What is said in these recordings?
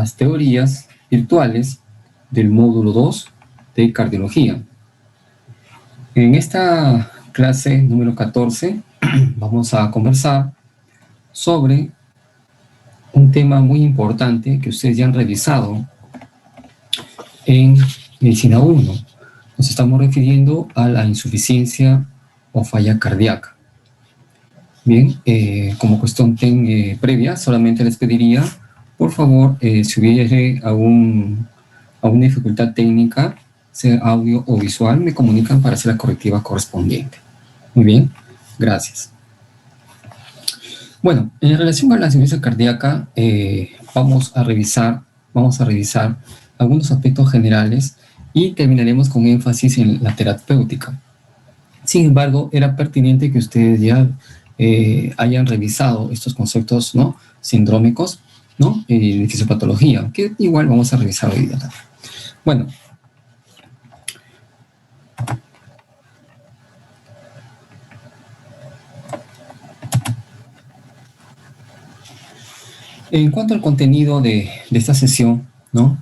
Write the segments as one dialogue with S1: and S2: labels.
S1: las teorías virtuales del módulo 2 de cardiología. En esta clase número 14 vamos a conversar sobre un tema muy importante que ustedes ya han revisado en Medicina 1. Nos estamos refiriendo a la insuficiencia o falla cardíaca. Bien, como cuestión previa, solamente les pediría, por favor, si hubiere alguna dificultad técnica, sea audio o visual, me comunican para hacer la correctiva correspondiente. Muy bien, gracias. Bueno, en relación a la insuficiencia cardíaca, vamos a revisar algunos aspectos generales y terminaremos con énfasis en la terapéutica. Sin embargo, era pertinente que ustedes ya hayan revisado estos conceptos, ¿no?, sindrómicos, ¿no?, de fisiopatología, que igual vamos a revisar hoy día. Bueno, en cuanto al contenido de esta sesión, ¿no?,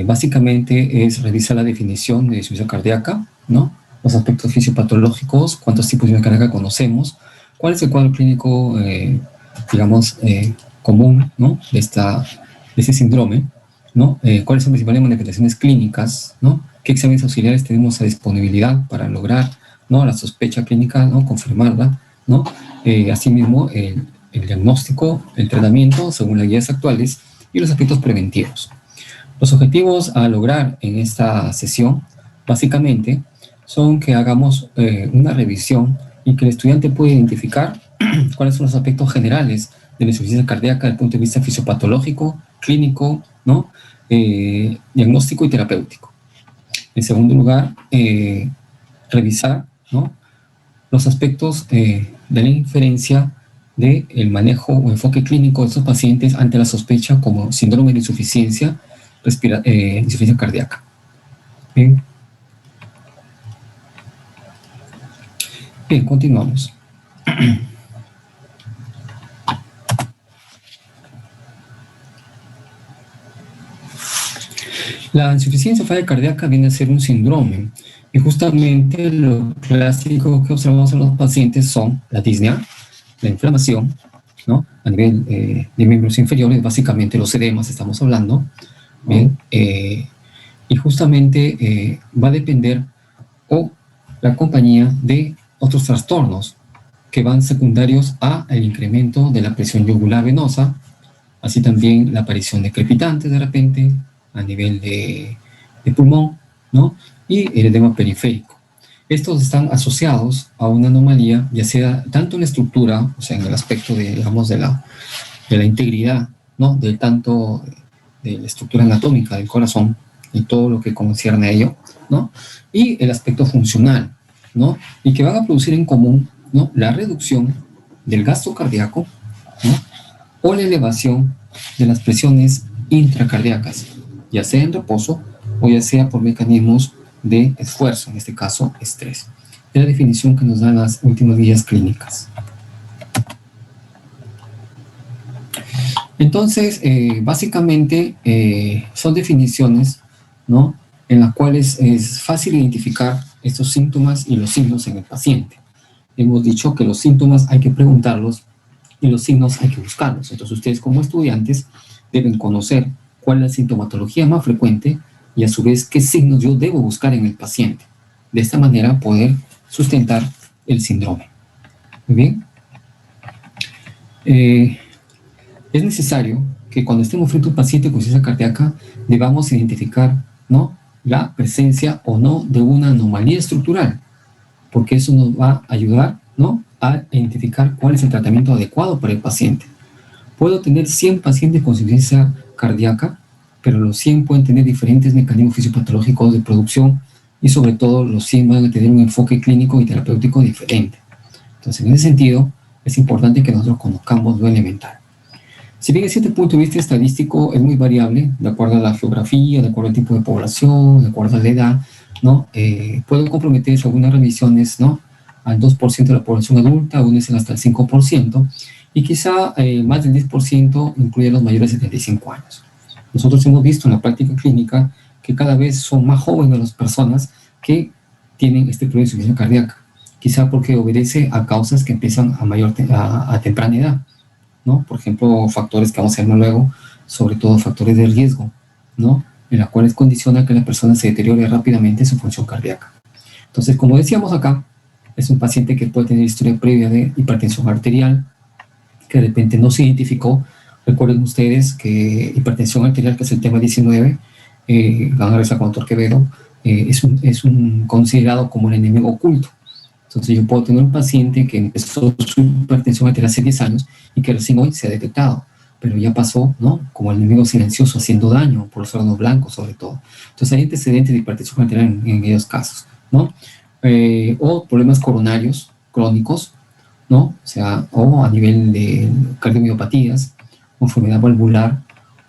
S1: básicamente es revisar la definición de insuficiencia cardíaca, ¿no?, los aspectos fisiopatológicos, cuántos tipos de insuficiencia cardíaca conocemos, cuál es el cuadro clínico, común, ¿no?, de ese síndrome, ¿no?, cuáles son las principales manifestaciones clínicas, ¿no?, qué exámenes auxiliares tenemos a disponibilidad para lograr, ¿no?, la sospecha clínica, ¿no?, confirmarla, ¿no?, asimismo el diagnóstico, el tratamiento según las guías actuales y los aspectos preventivos. Los objetivos a lograr en esta sesión, básicamente, son que hagamos una revisión y que el estudiante pueda identificar cuáles son los aspectos generales de la insuficiencia cardíaca desde el punto de vista fisiopatológico, clínico, ¿no?, diagnóstico y terapéutico. En segundo lugar, revisar, ¿no?, los aspectos de la inferencia del manejo o enfoque clínico de estos pacientes ante la sospecha como síndrome de insuficiencia cardíaca. Bien. Bien, continuamos. La insuficiencia o falla cardíaca viene a ser un síndrome y justamente lo clásico que observamos en los pacientes son la disnea, la inflamación, ¿no?, a nivel de miembros inferiores, básicamente los edemas estamos hablando, bien, y justamente va a depender o la compañía de otros trastornos que van secundarios a el incremento de la presión yugular venosa, así también la aparición de crepitantes de repente a nivel de pulmón, ¿no?, y el edema periférico. Estos están asociados a una anomalía, ya sea tanto en la estructura, o sea, en el aspecto de, digamos, de la integridad, ¿no?, de tanto de la estructura anatómica del corazón y todo lo que concierne a ello, ¿no?, y el aspecto funcional, ¿no?, y que van a producir en común, ¿no?, la reducción del gasto cardíaco, ¿no?, o la elevación de las presiones intracardíacas, ya sea en reposo o ya sea por mecanismos de esfuerzo, en este caso estrés. Es la definición que nos dan las últimas guías clínicas. Entonces, básicamente son definiciones, ¿no?, en las cuales es fácil identificar estos síntomas y los signos en el paciente. Hemos dicho que los síntomas hay que preguntarlos y los signos hay que buscarlos. Entonces, ustedes como estudiantes deben conocer cuál es la sintomatología más frecuente y a su vez qué signos yo debo buscar en el paciente. De esta manera poder sustentar el síndrome. Muy bien. Es necesario que cuando estemos frente a un paciente con insuficiencia cardíaca debamos identificar, ¿no?, la presencia o no de una anomalía estructural, porque eso nos va a ayudar, ¿no?, a identificar cuál es el tratamiento adecuado para el paciente. Puedo tener 100 pacientes con insuficiencia cardíaca, pero los 100 pueden tener diferentes mecanismos fisiopatológicos de producción y sobre todo los 100 van a tener un enfoque clínico y terapéutico diferente. Entonces, en ese sentido, es importante que nosotros conozcamos lo elemental. Si bien desde este punto de vista estadístico es muy variable, de acuerdo a la geografía, de acuerdo al tipo de población, de acuerdo a la edad, ¿no?, pueden comprometerse algunas revisiones, ¿no?, al 2% de la población adulta, algunos hasta el 5%, y quizá más del 10% incluye a los mayores de 75 años. nosotros hemos visto en la práctica clínica que cada vez son más jóvenes las personas que tienen este problema de insuficiencia cardíaca, quizá porque obedece a causas que empiezan a temprana edad, ¿no? Por ejemplo, factores que vamos a ver luego, sobre todo factores de riesgo, ¿no? En las cuales condiciona que la persona se deteriore rápidamente su función cardíaca. Entonces, como decíamos acá, es un paciente que puede tener historia previa de hipertensión arterial, que de repente no se identificó. Recuerden ustedes que hipertensión arterial, que es el tema 19, van a regresar con el doctor Quevedo, es considerado como un enemigo oculto. Entonces yo puedo tener un paciente que empezó su hipertensión arterial hace 10 años y que recién hoy se ha detectado, pero ya pasó, ¿no? Como el enemigo silencioso, haciendo daño por los órganos blancos sobre todo. Entonces hay antecedentes de hipertensión arterial en aquellos casos, ¿no? O problemas coronarios crónicos, ¿no? O sea, o a nivel de cardiomiopatías, o enfermedad valvular,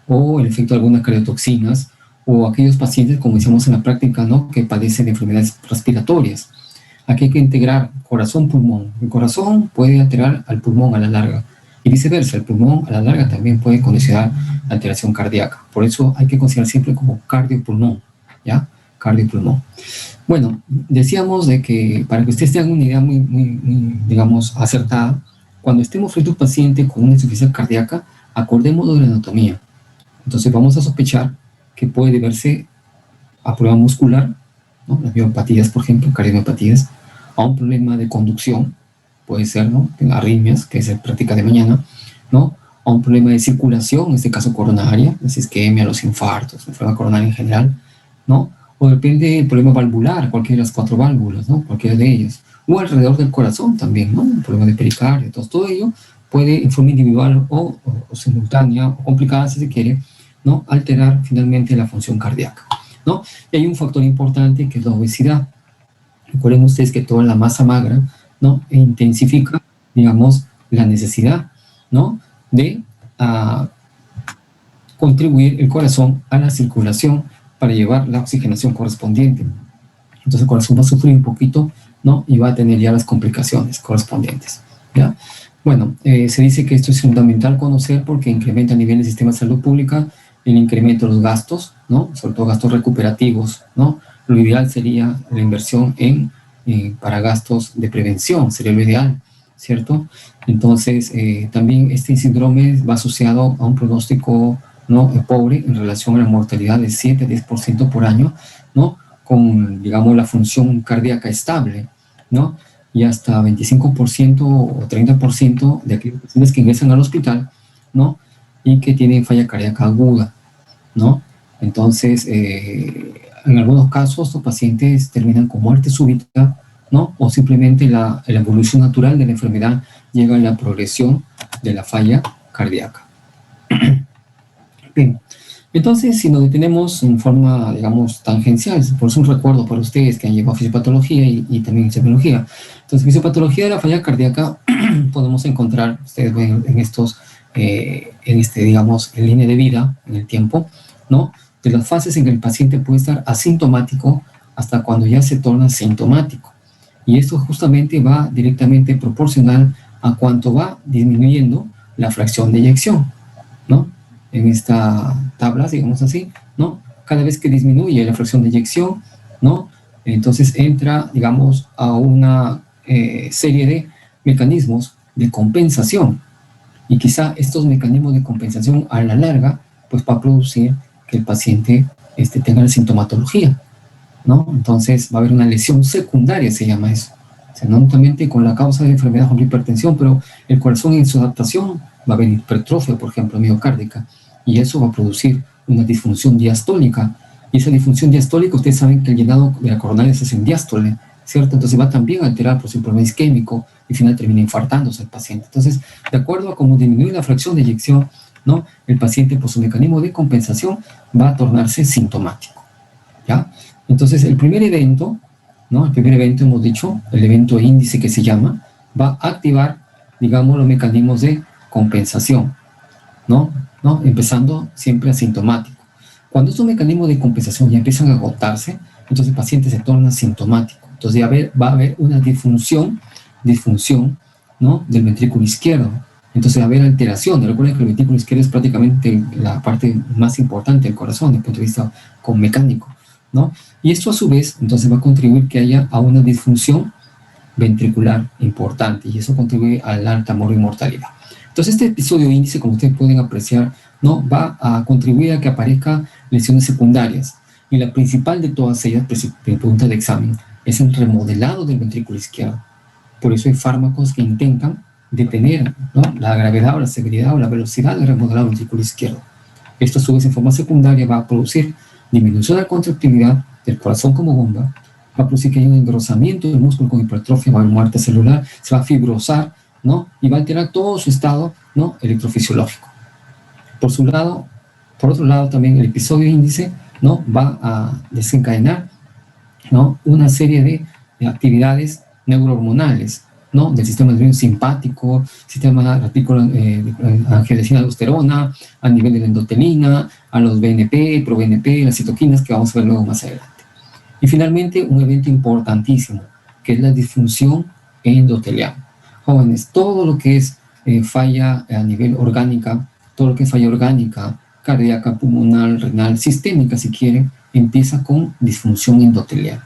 S1: o el efecto de algunas cardiotoxinas, o aquellos pacientes, como decíamos en la práctica, ¿no? Que padecen de enfermedades respiratorias. Aquí hay que integrar corazón-pulmón. El corazón puede alterar al pulmón a la larga, y viceversa, el pulmón a la larga también puede condicionar alteración cardíaca. Por eso hay que considerar siempre como cardiopulmón, ¿ya? Cardiopulmón. Bueno, decíamos de que para que ustedes tengan una idea muy, digamos, acertada, cuando estemos frente a un paciente con una insuficiencia cardíaca, acordémonos de la anatomía. Entonces vamos a sospechar que puede deberse a problema muscular, ¿no? Las miopatías, por ejemplo, cardiomiopatías, a un problema de conducción, puede ser, ¿no? Arritmias, que es la práctica de mañana, ¿no? A un problema de circulación, en este caso coronaria, la isquemia, los infartos, la enfermedad coronaria en general, ¿no? O depende del problema valvular, cualquiera de las 4 válvulas, ¿no? Cualquiera de ellas. O alrededor del corazón también, ¿no? Un problema de pericardio. Entonces, todo ello puede, en forma individual o simultánea, o complicada si se quiere, ¿no? Alterar finalmente la función cardíaca, ¿no? Y hay un factor importante que es la obesidad. Recuerden ustedes que toda la masa magra, ¿no? Intensifica, digamos, la necesidad, ¿no? De contribuir el corazón a la circulación para llevar la oxigenación correspondiente. Entonces el corazón va a sufrir un poquito, ¿no? Y va a tener ya las complicaciones correspondientes, ¿ya? Bueno, se dice que esto es fundamental conocer porque incrementa a nivel del sistema de salud pública el incremento de los gastos, ¿no? Sobre todo gastos recuperativos, ¿no? Lo ideal sería la inversión para gastos de prevención, sería lo ideal, ¿cierto? Entonces, también este síndrome va asociado a un pronóstico, ¿no? Pobre en relación a la mortalidad de 7-10% por año, ¿no? Con, digamos, la función cardíaca estable, ¿no? Y hasta 25% o 30% de aquellos pacientes que ingresan al hospital, ¿no? Y que tienen falla cardíaca aguda, ¿no? Entonces, en algunos casos, los pacientes terminan con muerte súbita, ¿no? O simplemente la evolución natural de la enfermedad llega a la progresión de la falla cardíaca. Bien, entonces, si nos detenemos en forma, digamos, tangencial, por eso un recuerdo para ustedes que han llevado fisiopatología y también semiología. Entonces, fisiopatología de la falla cardíaca podemos encontrar, ustedes ven en estos, digamos, en línea de vida, en el tiempo, ¿no? De las fases en que el paciente puede estar asintomático hasta cuando ya se torna sintomático. Y esto justamente va directamente proporcional a cuánto va disminuyendo la fracción de eyección, ¿no? En esta tabla, digamos así, ¿no? Cada vez que disminuye la fracción de eyección, ¿no? Entonces entra, digamos, a una serie de mecanismos de compensación. Y quizá estos mecanismos de compensación a la larga, pues va a producir que el paciente tenga la sintomatología, ¿no? Entonces va a haber una lesión secundaria, se llama eso. O sea, no únicamente con la causa de enfermedad como la hipertensión, pero el corazón en su adaptación va a haber hipertrofia, por ejemplo, miocárdica, y eso va a producir una disfunción diastólica. Y esa disfunción diastólica, ustedes saben que el llenado de la coronaria se hace en diástole, ¿cierto? Entonces va también a alterar por su problema isquémico y al final termina infartándose el paciente. Entonces, de acuerdo a cómo disminuye la fracción de eyección, ¿no? El paciente, por su mecanismo de compensación, va a tornarse sintomático, ¿ya? Entonces, el primer evento, ¿no? El primer evento, hemos dicho, el evento índice que se llama, va a activar, digamos, los mecanismos de compensación, ¿no? Empezando siempre asintomático. Cuando estos mecanismos de compensación ya empiezan a agotarse, entonces el paciente se torna sintomático. Entonces ya va a haber una disfunción, ¿no? Del ventrículo izquierdo, Entonces va a haber alteraciones. Recuerden que el ventrículo izquierdo es prácticamente la parte más importante del corazón desde el punto de vista mecánico, ¿no? Y esto a su vez entonces va a contribuir que haya a una disfunción ventricular importante, y eso contribuye al alta mortalidad. Entonces este episodio índice, como ustedes pueden apreciar, ¿no?, va a contribuir a que aparezcan lesiones secundarias, y la principal de todas ellas, pregunta de examen, es el remodelado del ventrículo izquierdo. Por eso hay fármacos que intentan detener, ¿no?, la gravedad o la severidad o la velocidad del remodelado del ventrículo izquierdo. Esto a su vez en forma secundaria va a producir disminución de la contractibilidad del corazón como bomba, va a producir que haya un engrosamiento del músculo con hipertrofia, va a haber muerte celular, se va a fibrosar, ¿no?, y va a alterar todo su estado, ¿no?, electrofisiológico. Por otro lado también el episodio índice, ¿no?, va a desencadenar, ¿no?, una serie de actividades neurohormonales, ¿no?, del sistema nervioso simpático, sistema retículo, angiotensina-aldosterona, a nivel de la endotelina, a los BNP, pro-BNP, las citoquinas, que vamos a ver luego más adelante. Y finalmente, un evento importantísimo, que es la disfunción endotelial. Jóvenes, todo lo que es falla a nivel orgánica, todo lo que es falla orgánica, cardíaca, pulmonar, renal, sistémica si quieren, empieza con disfunción endotelial.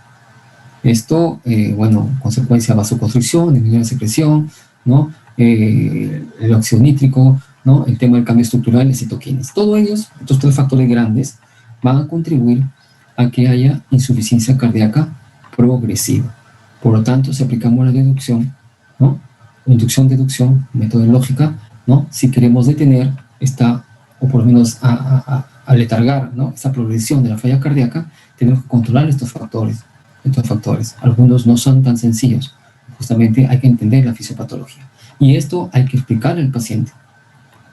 S1: Esto, bueno, consecuencia de vasoconstricción, disminución de secreción, ¿no?, el óxido nítrico, ¿no?, el tema del cambio estructural y las citoquinas. Todos ellos, estos tres factores grandes, van a contribuir a que haya insuficiencia cardíaca progresiva. Por lo tanto, si aplicamos la deducción, ¿no?, inducción-deducción metodológica, ¿no?, si queremos detener esta, o por lo menos aletargar, ¿no?, esta progresión de la falla cardíaca, tenemos que controlar estos factores. Algunos no son tan sencillos. Justamente hay que entender la fisiopatología. Y esto hay que explicarle al paciente.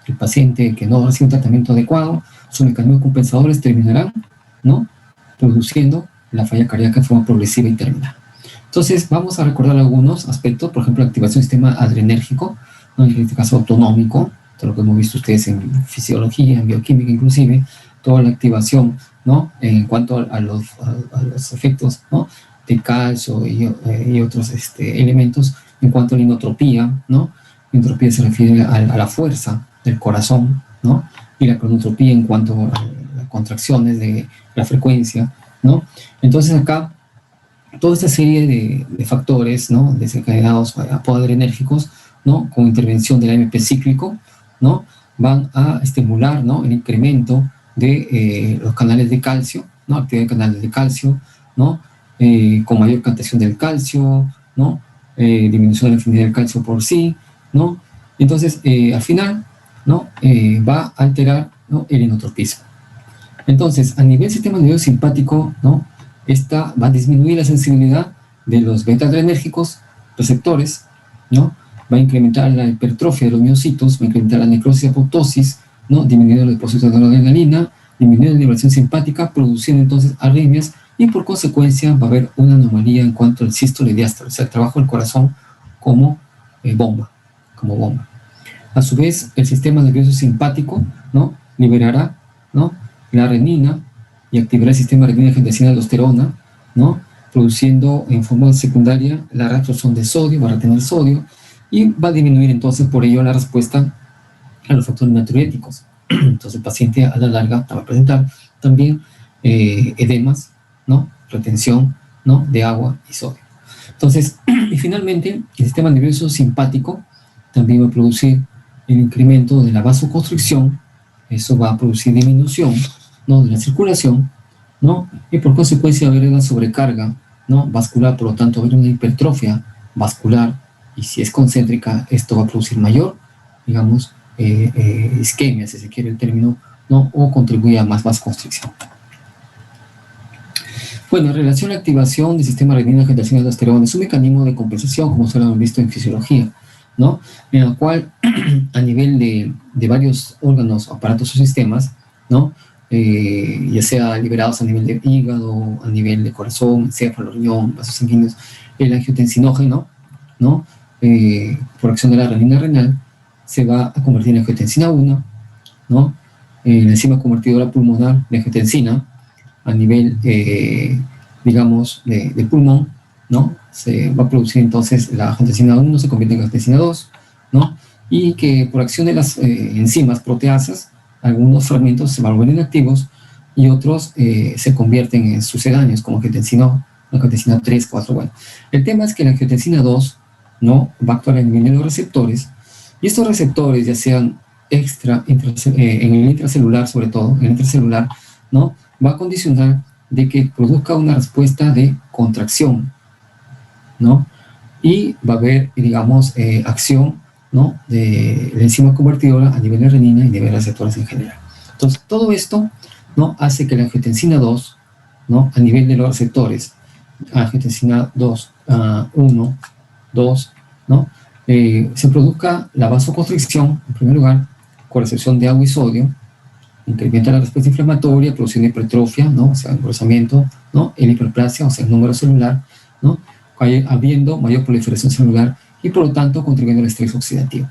S1: El paciente que no recibe un tratamiento adecuado, sus mecanismos compensadores terminarán, ¿no?, produciendo la falla cardíaca en forma progresiva y terminal. Entonces, vamos a recordar algunos aspectos, por ejemplo, la activación del sistema adrenérgico, ¿no?, en este caso autonómico, todo lo que hemos visto ustedes en fisiología, en bioquímica inclusive, toda la activación, ¿no?, en cuanto a los efectos, ¿no?, de calcio y otros elementos, en cuanto a la inotropía, ¿no? La inotropía se refiere a la fuerza del corazón, ¿no?, y la cronotropía en cuanto a las contracciones de la frecuencia, ¿no? Entonces acá, toda esta serie de factores, ¿no?, desencadenados apoadrenérgicos, ¿no?, con intervención del AMP cíclico, ¿no?, van a estimular, ¿no?, el incremento de los canales de calcio, ¿no?, actividad de canales de calcio, ¿no?, con mayor captación del calcio, ¿no?, disminución de la afinidad del calcio por sí, ¿no? Entonces, al final, ¿no?, va a alterar, ¿no?, el inotropismo. Entonces, a nivel sistema nervioso simpático, ¿no?, esta va a disminuir la sensibilidad de los beta-adrenérgicos receptores, ¿no?, va a incrementar la hipertrofia de los miocitos, va a incrementar la necrosis y apoptosis, ¿no?, disminuyendo los depósitos de adrenalina, disminuyendo la liberación simpática, produciendo entonces arritmias, y por consecuencia va a haber una anomalía en cuanto al sístole y diástole, o sea, el trabajo del corazón como bomba. A su vez, el sistema nervioso simpático, ¿no?, liberará, ¿no?, la renina y activará el sistema renina-angiotensina-aldosterona, ¿no?, produciendo en forma secundaria la reabsorción de sodio, va a retener sodio, y va a disminuir entonces por ello la respuesta a los factores natriuréticos. Entonces el paciente a la larga va a presentar también edemas, ¿no?, retención, ¿no?, de agua y sodio. Entonces, y finalmente, el sistema nervioso simpático también va a producir el incremento de la vasoconstricción, eso va a producir disminución, ¿no?, de la circulación, ¿no?, y por consecuencia va a haber una sobrecarga, ¿no?, vascular, por lo tanto va a haber una hipertrofia vascular, y si es concéntrica, esto va a producir mayor, digamos, isquemia, si se quiere el término, ¿no?, o contribuye a más vasoconstricción. Bueno, en relación a la activación del sistema renina-angiotensina-aldosterona, es un mecanismo de compensación, como se lo hemos visto en fisiología, ¿no?, en el cual a nivel de varios órganos, aparatos o sistemas, ¿no?, ya sea liberados a nivel de hígado, a nivel de corazón, encéfalo, riñón, vasos sanguíneos, el angiotensinógeno, ¿no?, por acción de la renina renal, se va a convertir en angiotensina 1, ¿no?, la enzima convertidora pulmonar de angiotensina, a nivel, digamos, de pulmón, ¿no?, se va a producir entonces la angiotensina 1, se convierte en angiotensina 2, ¿no?, y que por acción de las enzimas proteasas, algunos fragmentos se vuelven inactivos y otros se convierten en sucedáneos, como angiotensina 3, 4. Bueno, el tema es que la angiotensina 2 no va a actuar en el nivel de los receptores, y estos receptores, ya sean en el intracelular, sobre todo, en el intracelular, ¿no? Va a condicionar de que produzca una respuesta de contracción, ¿no? Y va a haber, digamos, acción, ¿no? De la enzima convertidora a nivel de renina y de receptores en general. Entonces, todo esto, ¿no? Hace que la angiotensina 2, ¿no? A nivel de los receptores, angiotensina 2, 1, 2, ¿no? Se produzca la vasoconstricción, en primer lugar, con recepción de agua y sodio, incrementa la respuesta inflamatoria, produciendo hipertrofia, ¿no? O sea, engrosamiento, ¿no? El hiperplasia, o sea, el número celular, ¿no? Habiendo mayor proliferación celular y por lo tanto contribuyendo al estrés oxidativo,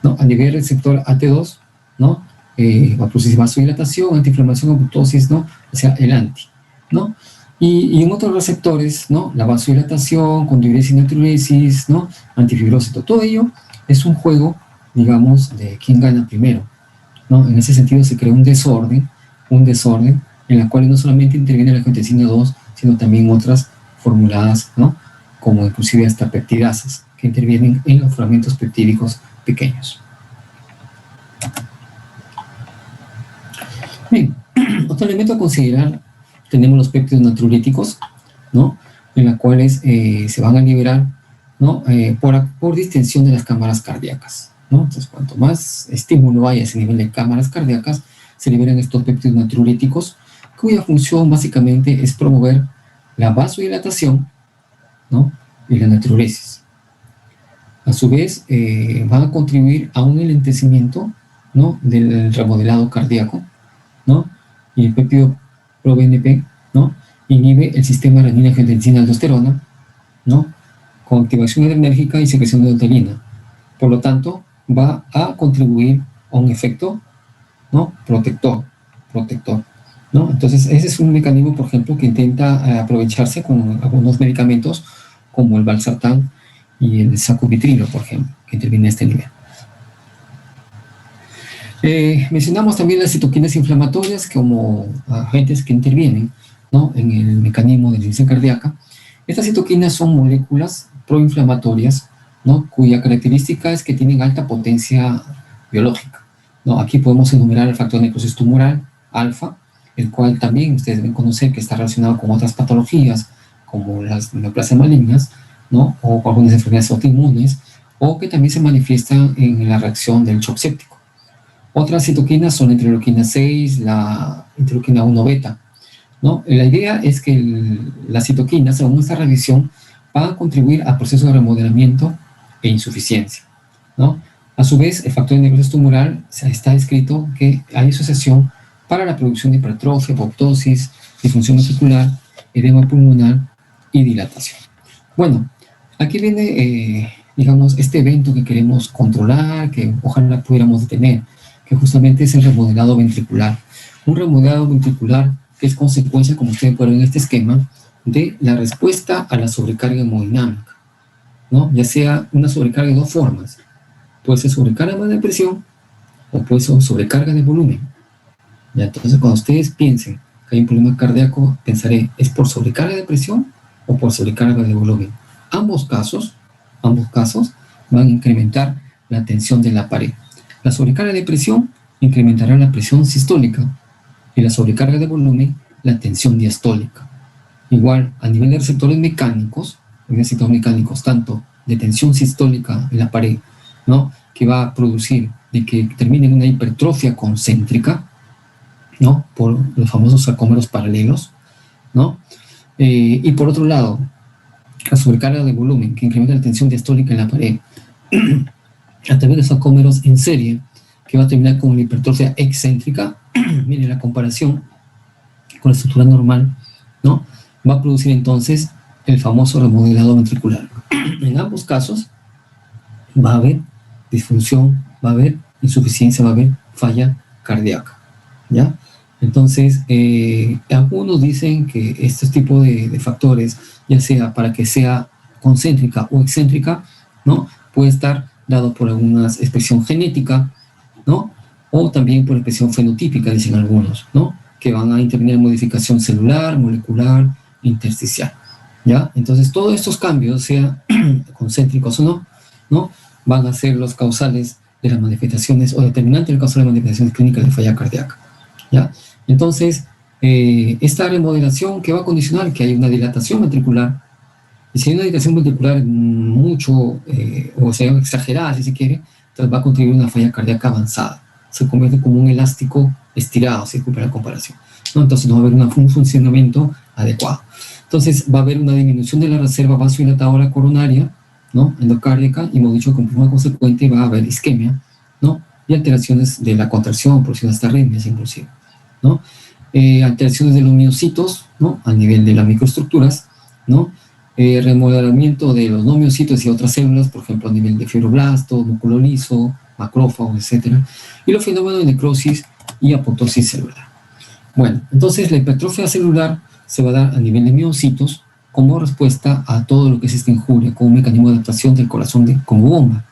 S1: ¿no? A nivel receptor AT2, ¿no? Va a producir vasodilatación, antiinflamación, apoptosis, ¿no? O sea, el anti, ¿no? Y en otros receptores, ¿no? La vasodilatación, condiuresis, natriuresis, ¿no? Antifibrosis, todo ello es un juego, digamos, de quién gana primero, ¿no? En ese sentido se crea un desorden en la cual no solamente interviene la angiotensina 2, sino también otras formuladas, ¿no? Como inclusive hasta peptidasas, que intervienen en los fragmentos peptídicos pequeños. Bien, otro elemento a considerar, tenemos los péptidos natriuréticos, ¿no? En los cuales se van a liberar, ¿no? Por distensión de las cámaras cardíacas, ¿no? Entonces, cuanto más estímulo hay a ese nivel de cámaras cardíacas, se liberan estos péptidos natriuréticos, cuya función básicamente es promover la vasodilatación, ¿no? Y la natriuresis. A su vez, van a contribuir a un enlentecimiento, ¿no? Del remodelado cardíaco, ¿no? Y el péptido ProBNP, ¿no? Inhibe el sistema renina-angiotensina-aldosterona, ¿no? Con activación adrenérgica y secreción de adrenalina. Por lo tanto, va a contribuir a un efecto, ¿no? Protector, ¿no? Entonces, ese es un mecanismo, por ejemplo, que intenta aprovecharse con algunos medicamentos como el valsartán y el sacubitrilo, por ejemplo, que interviene a este nivel. Mencionamos también las citoquinas inflamatorias como agentes que intervienen, ¿no? En el mecanismo de la disfunción cardíaca. Estas citoquinas son moléculas proinflamatorias, ¿no? Cuya característica es que tienen alta potencia biológica, ¿no? Aquí podemos enumerar el factor de necrosis tumoral, alfa, el cual también ustedes deben conocer que está relacionado con otras patologías, como las neoplasias malignas, ¿no? O algunas enfermedades autoinmunes, o que también se manifiestan en la reacción del shock séptico. Otras citoquinas son la interleuquina 6, la interleuquina 1 beta, ¿no? La idea es que las citoquinas, según esta revisión, van a contribuir al proceso de remodelamiento e insuficiencia, ¿no? A su vez, el factor de necrosis tumoral está descrito que hay asociación para la producción de hipertrofia, apoptosis, disfunción ventricular, edema pulmonar y dilatación. Bueno, aquí viene, digamos, este evento que queremos controlar, que ojalá pudiéramos detener, que justamente es el remodelado ventricular. Un remodelado ventricular que es consecuencia, como ustedes pueden ver en este esquema, de la respuesta a la sobrecarga hemodinámica, ¿no? Ya sea una sobrecarga de dos formas. Puede ser sobrecarga de presión o puede ser sobrecarga de volumen. ¿Ya? Entonces, cuando ustedes piensen que hay un problema cardíaco, pensaré, ¿es por sobrecarga de presión o por sobrecarga de volumen? Ambos casos van a incrementar la tensión de la pared. La sobrecarga de presión incrementará la presión sistólica y la sobrecarga de volumen la tensión diastólica. Igual, a nivel de receptores mecánicos, tanto de tensión sistólica en la pared, ¿no? Que va a producir de que termine en una hipertrofia concéntrica, ¿no? Por los famosos sarcómeros paralelos, ¿no? Y por otro lado, la sobrecarga de volumen que incrementa la tensión diastólica en la pared a través de sarcómeros en serie, que va a terminar con una hipertrofia excéntrica. Miren la comparación con la estructura normal, ¿no? Va a producir entonces el famoso remodelado ventricular. En ambos casos va a haber disfunción, va a haber insuficiencia, va a haber falla cardíaca, ¿ya? Entonces, algunos dicen que este tipo de factores, ya sea para que sea concéntrica o excéntrica, ¿no? Puede estar dado por alguna expresión genética, ¿no? O también por expresión fenotípica, dicen algunos, ¿no? Que van a intervenir en modificación celular, molecular, intersticial, ¿ya? Entonces, todos estos cambios, sea concéntricos o no, ¿no? Van a ser los causales de las manifestaciones o determinantes del causal de manifestaciones clínicas de falla cardíaca, ¿ya? Entonces, esta remodelación que va a condicionar que hay una dilatación ventricular, y si hay una dilatación ventricular mucho, o sea, exagerada, si se quiere, entonces va a contribuir a una falla cardíaca avanzada. Se convierte como un elástico estirado, si disculpe la comparación, ¿no? Entonces no va a haber un funcionamiento adecuado. Entonces va a haber una disminución de la reserva vasodilatadora coronaria, ¿no? Endocárdica, y hemos dicho que como forma consecuente va a haber isquemia, ¿no? Y alteraciones de la contracción, produciendo hasta arritmias inclusive, ¿no? Alteraciones de los miocitos, ¿no? A nivel de las microestructuras, ¿no? Remodelamiento de los no miocitos y otras células, por ejemplo, a nivel de fibroblasto, músculo liso, macrófago, etc. Y los fenómenos de necrosis y apoptosis celular. Bueno, entonces la hipertrofia celular se va a dar a nivel de miocitos como respuesta a todo lo que es esta injuria, como un mecanismo de adaptación del corazón como bomba.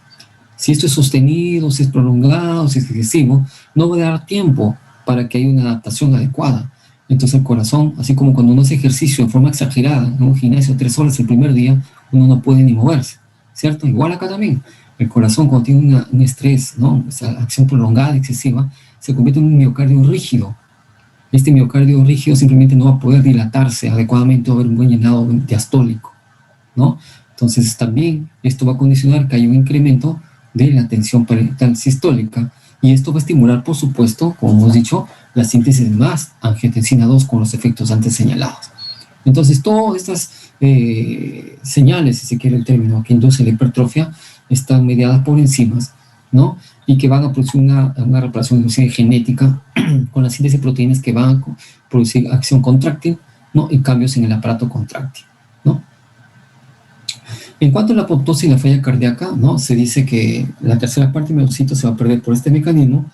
S1: Si esto es sostenido, si es prolongado, si es excesivo, no va a dar tiempo para que haya una adaptación adecuada. Entonces el corazón, así como cuando uno hace ejercicio de forma exagerada, en un gimnasio 3 horas el primer día, uno no puede ni moverse, ¿cierto? Igual acá también. El corazón cuando tiene un estrés, ¿no? Esa acción prolongada, excesiva, se convierte en un miocardio rígido. Este miocardio rígido simplemente no va a poder dilatarse adecuadamente o haber un buen llenado diastólico, ¿no? Entonces también esto va a condicionar que haya un incremento de la tensión parietal sistólica, y esto va a estimular, por supuesto, como hemos dicho, la síntesis de más angiotensina 2 con los efectos antes señalados. Entonces, todas estas señales, si se quiere el término, que inducen la hipertrofia, están mediadas por enzimas, ¿no? Y que van a producir una reparación inclusive genética con la síntesis de proteínas que van a producir acción contráctil, ¿no? Y cambios en el aparato contráctil, ¿no? En cuanto a la apoptosis y la falla cardíaca, ¿no? Se dice que la tercera parte del miocito se va a perder por este mecanismo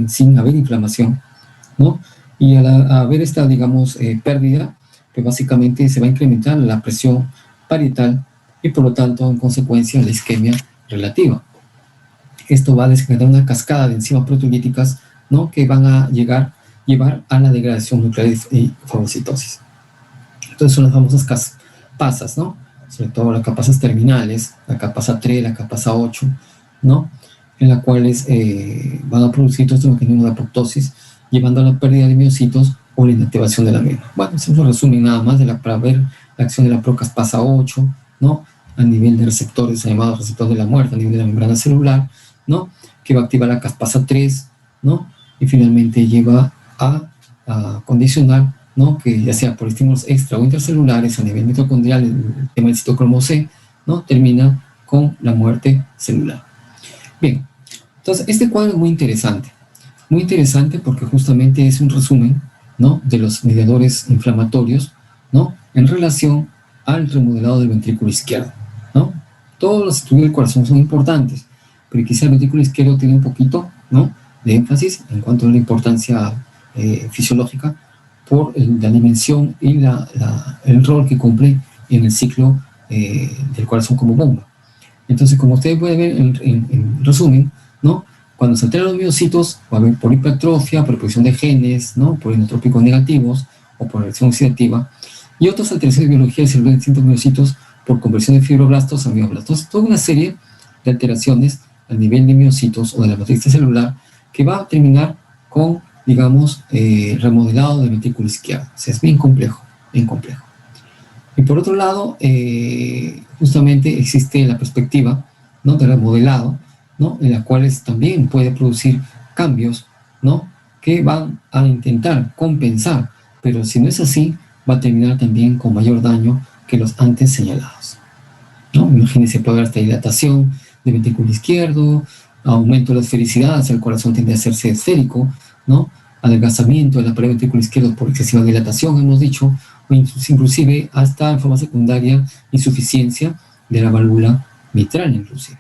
S1: sin haber inflamación, ¿no? Y al haber esta, digamos, pérdida, pues básicamente se va a incrementar la presión parietal y por lo tanto, en consecuencia, la isquemia relativa. Esto va a desencadenar una cascada de enzimas proteolíticas, ¿no? Que van a llevar a la degradación nuclear y fagocitosis. Entonces son las famosas pasas, ¿no? Sobre todo las capasas terminales, la capasa 3, la capasa 8, ¿no? En las cuales van a producir todos estos mecanismos de apoptosis, llevando a la pérdida de miocitos o la inactivación de la misma. Bueno, eso es un resumen nada más para ver la acción de la procaspasa 8, ¿no? A nivel de receptores llamados receptores de la muerte, a nivel de la membrana celular, ¿no? Que va a activar la caspasa 3, ¿no? Y finalmente lleva a condicionar, ¿no? Que ya sea por estímulos extra o intracelulares a nivel mitocondrial, el tema del citocromo C, ¿no? Termina con la muerte celular. Bien, entonces este cuadro es muy interesante porque justamente es un resumen, ¿no? De los mediadores inflamatorios, ¿no? En relación al remodelado del ventrículo izquierdo, ¿no? Todos los estudios del corazón son importantes, pero quizá el ventrículo izquierdo tiene un poquito, ¿no? De énfasis en cuanto a la importancia fisiológica por la dimensión y el rol que cumple en el ciclo del corazón como bomba. Entonces, como ustedes pueden ver en resumen, ¿no? Cuando se alteran los miocitos, va a haber por hipertrofia, por exposición de genes, ¿no? Por inotrópicos negativos o por reacción oxidativa, y otras alteraciones de biología celular de distintos miocitos por conversión de fibroblastos a mioblastos. Toda una serie de alteraciones a nivel de miocitos o de la matriz celular que va a terminar con, digamos, remodelado del ventrículo izquierdo. O sea, es bien complejo, bien complejo. Y por otro lado, justamente existe la perspectiva, ¿no? De remodelado, ¿no? En la cual también puede producir cambios, ¿no? Que van a intentar compensar, pero si no es así, va a terminar también con mayor daño que los antes señalados, ¿no? Imagínense, puede haber esta dilatación del ventrículo izquierdo, aumento de la esfericidad, el corazón tiende a hacerse esférico, ¿no? Adelgazamiento de la pared ventricular izquierda por excesiva dilatación, hemos dicho, o inclusive hasta en forma secundaria insuficiencia de la válvula mitral inclusive,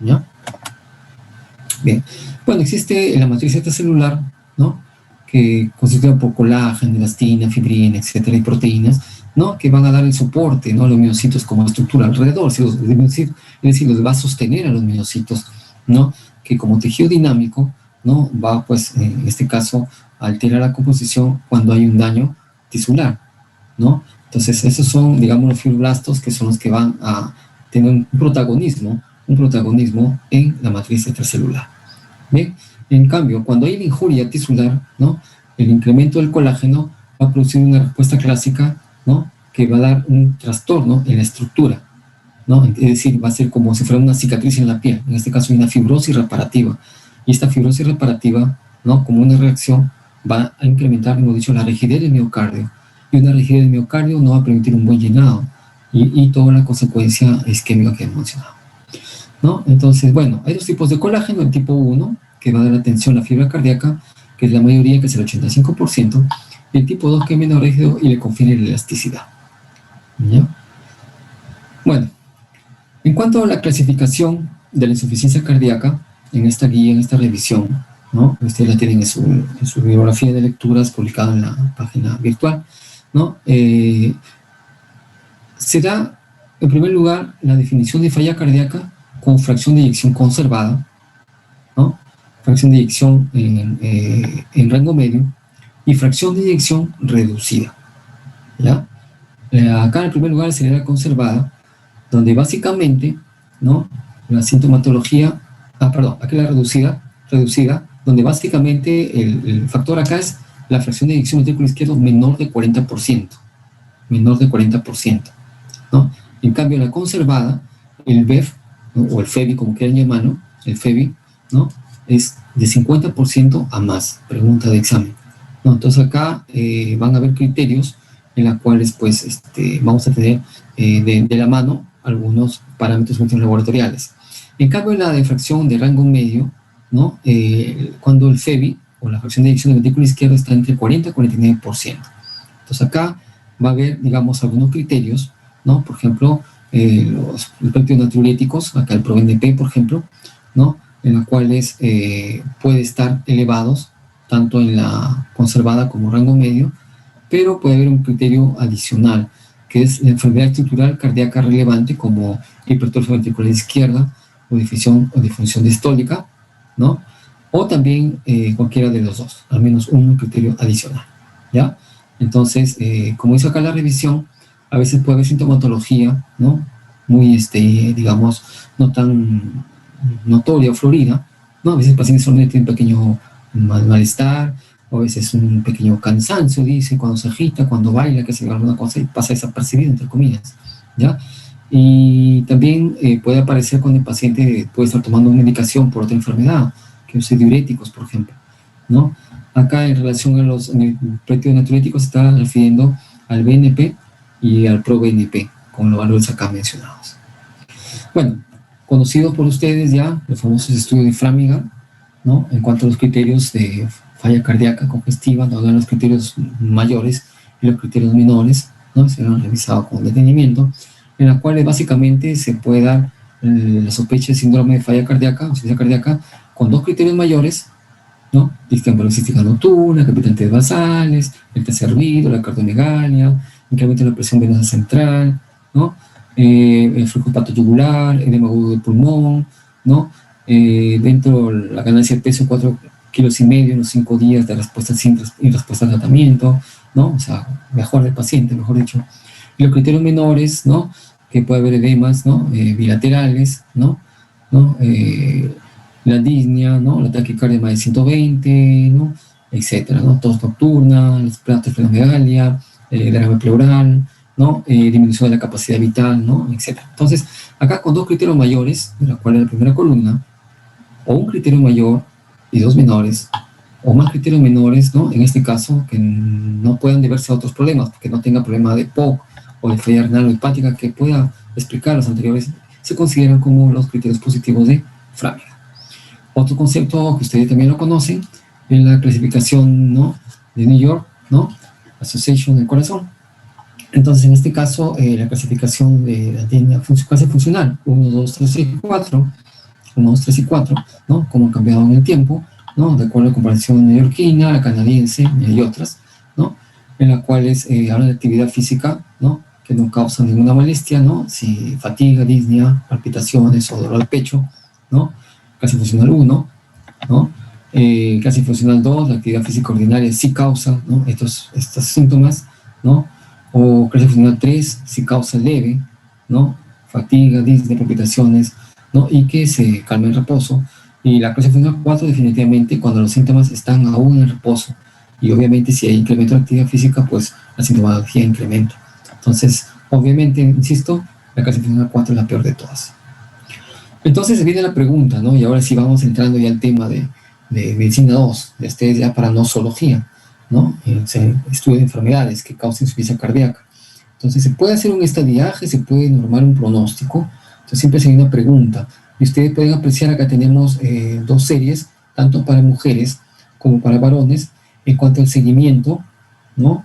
S1: ¿ya? Bien, bueno, existe la matriz extracelular, ¿no? Que constituida por colágeno, elastina, fibrina, etcétera, y proteínas, ¿no? Que van a dar el soporte, ¿no? A los miocitos como estructura alrededor, es decir, los va a sostener a los miocitos, ¿no? Que como tejido dinámico, ¿no? Va, pues, en este caso, a alterar la composición cuando hay un daño tisular, ¿no? Entonces, esos son, digamos, los fibroblastos que son los que van a tener un protagonismo en la matriz extracelular. Bien, en cambio, cuando hay la injuria tisular, ¿no? El incremento del colágeno va a producir una respuesta clásica, ¿no? Que va a dar un trastorno en la estructura, ¿no? Es decir, va a ser como si fuera una cicatriz en la piel. En este caso, hay una fibrosis reparativa. Y esta fibrosis reparativa, ¿no? Como una reacción, va a incrementar, como he dicho, la rigidez del miocardio. Y una rigidez del miocardio no va a permitir un buen llenado y toda la consecuencia isquémica que hemos mencionado, ¿no? Entonces, bueno, hay dos tipos de colágeno. El tipo 1, que va a dar atención a la fibra cardíaca, que es la mayoría, que es el 85%, y el tipo 2, que es menos rígido y le confiere la elasticidad, ¿ya? Bueno, en cuanto a la clasificación de la insuficiencia cardíaca, en esta guía, en esta revisión, ¿no? Ustedes la tienen en su bibliografía de lecturas publicada en la página virtual, ¿no? Se da, en primer lugar, la definición de falla cardíaca con fracción de eyección conservada, ¿no? Fracción de eyección en rango medio y fracción de eyección reducida, ¿ya? Acá en primer lugar sería la conservada, donde básicamente, ¿no? La sintomatología, aquí la reducida, donde básicamente el factor acá es la fracción de eyección ventrículo izquierdo menor de 40%, ¿no? En cambio, la conservada, el BEF, ¿no? O el FEBI, como quieran llamarlo, el FEBI, ¿no? Es de 50% a más, pregunta de examen, ¿no? Entonces acá van a haber criterios en los cuales, pues, vamos a tener de la mano algunos parámetros laboratoriales. En cambio, la de fracción de rango medio, ¿no? Cuando el FEBI, o la fracción de eyección del ventrículo izquierdo, está entre 40 y 49%. Entonces acá va a haber, digamos, algunos criterios, ¿no? Por ejemplo, los péptidos natriuréticos, acá el ProNP, por ejemplo, ¿no? En los cuales puede estar elevados, tanto en la conservada como rango medio, pero puede haber un criterio adicional, que es la enfermedad estructural cardíaca relevante, como hipertrofia ventricular izquierda o disfunción distólica, ¿no? O también cualquiera de los dos, al menos un criterio adicional, ¿ya? Entonces, como hizo acá la revisión, a veces puede haber sintomatología, ¿no? Muy, digamos, no tan notoria o florida, ¿no? A veces el paciente solamente tiene un pequeño malestar, o a veces un pequeño cansancio, dice, cuando se agita, cuando baila, que se ve alguna cosa y pasa desapercibido, entre comillas, ¿ya? Y también puede aparecer cuando el paciente puede estar tomando medicación por otra enfermedad, que use diuréticos, por ejemplo, ¿no? Acá, en relación a los péptidos natriuréticos, se está refiriendo al BNP y al ProBNP, con los valores acá mencionados. Bueno, conocido por ustedes ya los famosos estudios de Framingham, ¿no? En cuanto a los criterios de falla cardíaca congestiva, donde los criterios mayores y los criterios menores, ¿no? Se han revisado con detenimiento, en las cuales básicamente se puede dar la sospecha de síndrome de falla cardíaca o insuficiencia cardíaca con dos criterios mayores, ¿no? Disque paroxística nocturna, palpitantes basales, el tercer ruido, la cardiomegalia, incremento de la presión venosa central, ¿no? El flujo hepatoyugular, edema agudo del pulmón, ¿no? Dentro la ganancia de peso 4,5 kilos en los 5 días de respuesta sin respuesta al tratamiento, ¿no? O sea, mejor del paciente, mejor dicho. Y los criterios menores, ¿no? Que puede haber edemas, ¿no? Bilaterales, ¿no? La disnea, ¿no? La taquicardia más de 120, ¿no? Etcétera, ¿no? Tos nocturna, las platos de esplenomegalia, derrame pleural, ¿no? Disminución de la capacidad vital, ¿no? Etcétera. Entonces, acá con dos criterios mayores, de la cual es la primera columna, o un criterio mayor y dos menores, o más criterios menores, ¿no? En este caso, que no puedan deberse a otros problemas, que no tenga problema de POC o de falla renal o hepática que pueda explicar los anteriores, se consideran como los criterios positivos de Framingham. Otro concepto que ustedes también lo conocen es la clasificación, ¿no? De New York, ¿no? Association del corazón. Entonces, en este caso, la clasificación de la clase funcional 1, 2, 3 y 4, 1, 2, 3 y 4, ¿no? Como han cambiado en el tiempo, ¿no? De acuerdo a la comparación neoyorquina, la canadiense y otras, ¿no? en la cual habla de actividad física, ¿no? Que no causa ninguna molestia, ¿no? Si fatiga, disnea, palpitaciones o dolor al pecho, ¿no? Clase funcional 1, ¿no? Clase funcional 2, la actividad física ordinaria sí causa, ¿no? estos síntomas, ¿no? O clase funcional 3, sí causa leve, ¿no? Fatiga, disnea, palpitaciones, ¿no? Y que se calma en reposo. Y la clase funcional 4, definitivamente, cuando los síntomas están aún en reposo. Y obviamente, si hay incremento de actividad física, pues la sintomatología incrementa. Entonces, obviamente, insisto, la clase funcional 4 es la peor de todas. Entonces viene la pregunta, ¿no? Y ahora sí vamos entrando ya al tema de medicina 2, ya para nosología, ¿no? Estudio de enfermedades que causan insuficiencia cardíaca. Entonces, se puede hacer un estadiaje, se puede normar un pronóstico. Entonces, siempre se hay una pregunta. Y ustedes pueden apreciar, acá tenemos 2 series, tanto para mujeres como para varones, en cuanto al seguimiento, ¿no?